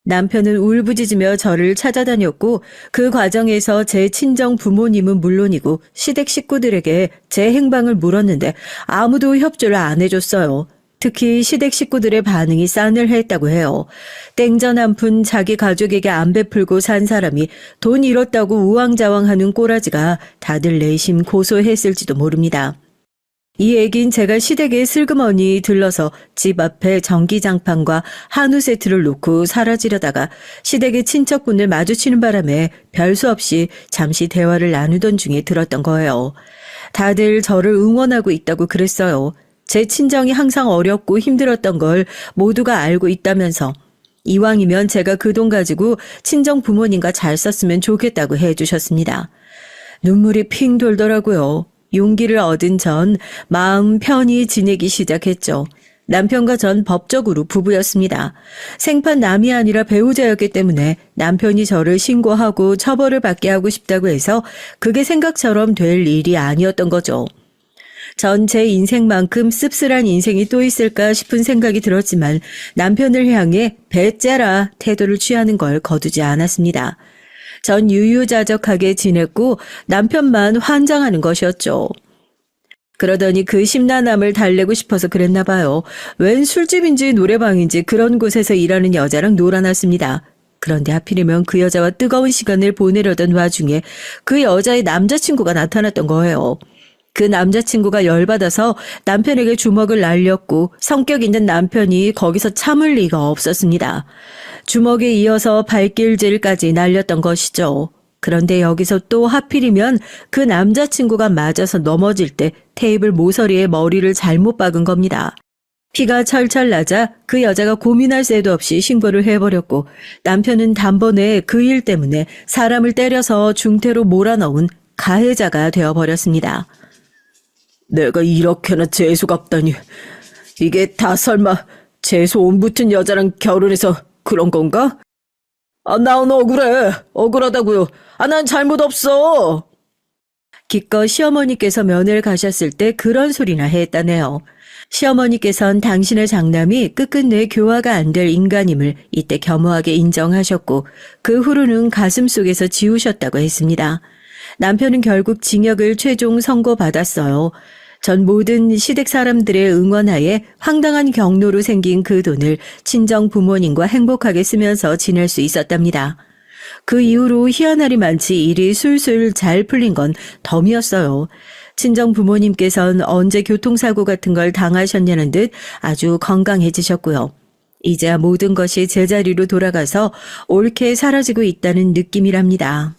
남편은 울부짖으며 저를 찾아다녔고 그 과정에서 제 친정 부모님은 물론이고 시댁 식구들에게 제 행방을 물었는데 아무도 협조를 안 해줬어요. 특히 시댁 식구들의 반응이 싸늘했다고 해요. 땡전 한 푼 자기 가족에게 안 베풀고 산 사람이 돈 잃었다고 우왕좌왕하는 꼬라지가 다들 내심 고소했을지도 모릅니다. 이 얘긴 제가 시댁에 슬그머니 들러서 집 앞에 전기장판과 한우 세트를 놓고 사라지려다가 시댁의 친척분을 마주치는 바람에 별 수 없이 잠시 대화를 나누던 중에 들었던 거예요. 다들 저를 응원하고 있다고 그랬어요. 제 친정이 항상 어렵고 힘들었던 걸 모두가 알고 있다면서 이왕이면 제가 그 돈 가지고 친정 부모님과 잘 썼으면 좋겠다고 해주셨습니다. 눈물이 핑 돌더라고요. 용기를 얻은 전 마음 편히 지내기 시작했죠. 남편과 전 법적으로 부부였습니다. 생판 남이 아니라 배우자였기 때문에 남편이 저를 신고하고 처벌을 받게 하고 싶다고 해서 그게 생각처럼 될 일이 아니었던 거죠. 전 제 인생만큼 씁쓸한 인생이 또 있을까 싶은 생각이 들었지만 남편을 향해 배째라 태도를 취하는 걸 거두지 않았습니다. 전 유유자적하게 지냈고 남편만 환장하는 것이었죠. 그러더니 그 심란함을 달래고 싶어서 그랬나 봐요. 웬 술집인지 노래방인지 그런 곳에서 일하는 여자랑 놀아놨습니다. 그런데 하필이면 그 여자와 뜨거운 시간을 보내려던 와중에 그 여자의 남자친구가 나타났던 거예요. 그 남자친구가 열받아서 남편에게 주먹을 날렸고 성격 있는 남편이 거기서 참을 리가 없었습니다. 주먹에 이어서 발길질까지 날렸던 것이죠. 그런데 여기서 또 하필이면 그 남자친구가 맞아서 넘어질 때 테이블 모서리에 머리를 잘못 박은 겁니다. 피가 철철 나자 그 여자가 고민할 새도 없이 신고를 해버렸고 남편은 단번에 그 일 때문에 사람을 때려서 중태로 몰아넣은 가해자가 되어버렸습니다. 내가 이렇게나 재수가 없다니. 이게 다 설마 재수 온 붙은 여자랑 결혼해서 그런 건가? 난 억울해. 억울하다고요. 난 잘못 없어. 기껏 시어머니께서 면회를 가셨을 때 그런 소리나 했다네요. 시어머니께선 당신의 장남이 끝끝내 교화가 안 될 인간임을 이때 겸허하게 인정하셨고 그 후로는 가슴속에서 지우셨다고 했습니다. 남편은 결국 징역을 최종 선고받았어요. 전 모든 시댁 사람들의 응원하에 황당한 경로로 생긴 그 돈을 친정 부모님과 행복하게 쓰면서 지낼 수 있었답니다. 그 이후로 희한하리 많지 일이 술술 잘 풀린 건 덤이었어요. 친정 부모님께선 언제 교통사고 같은 걸 당하셨냐는 듯 아주 건강해지셨고요. 이제야 모든 것이 제자리로 돌아가서 옳게 사라지고 있다는 느낌이랍니다.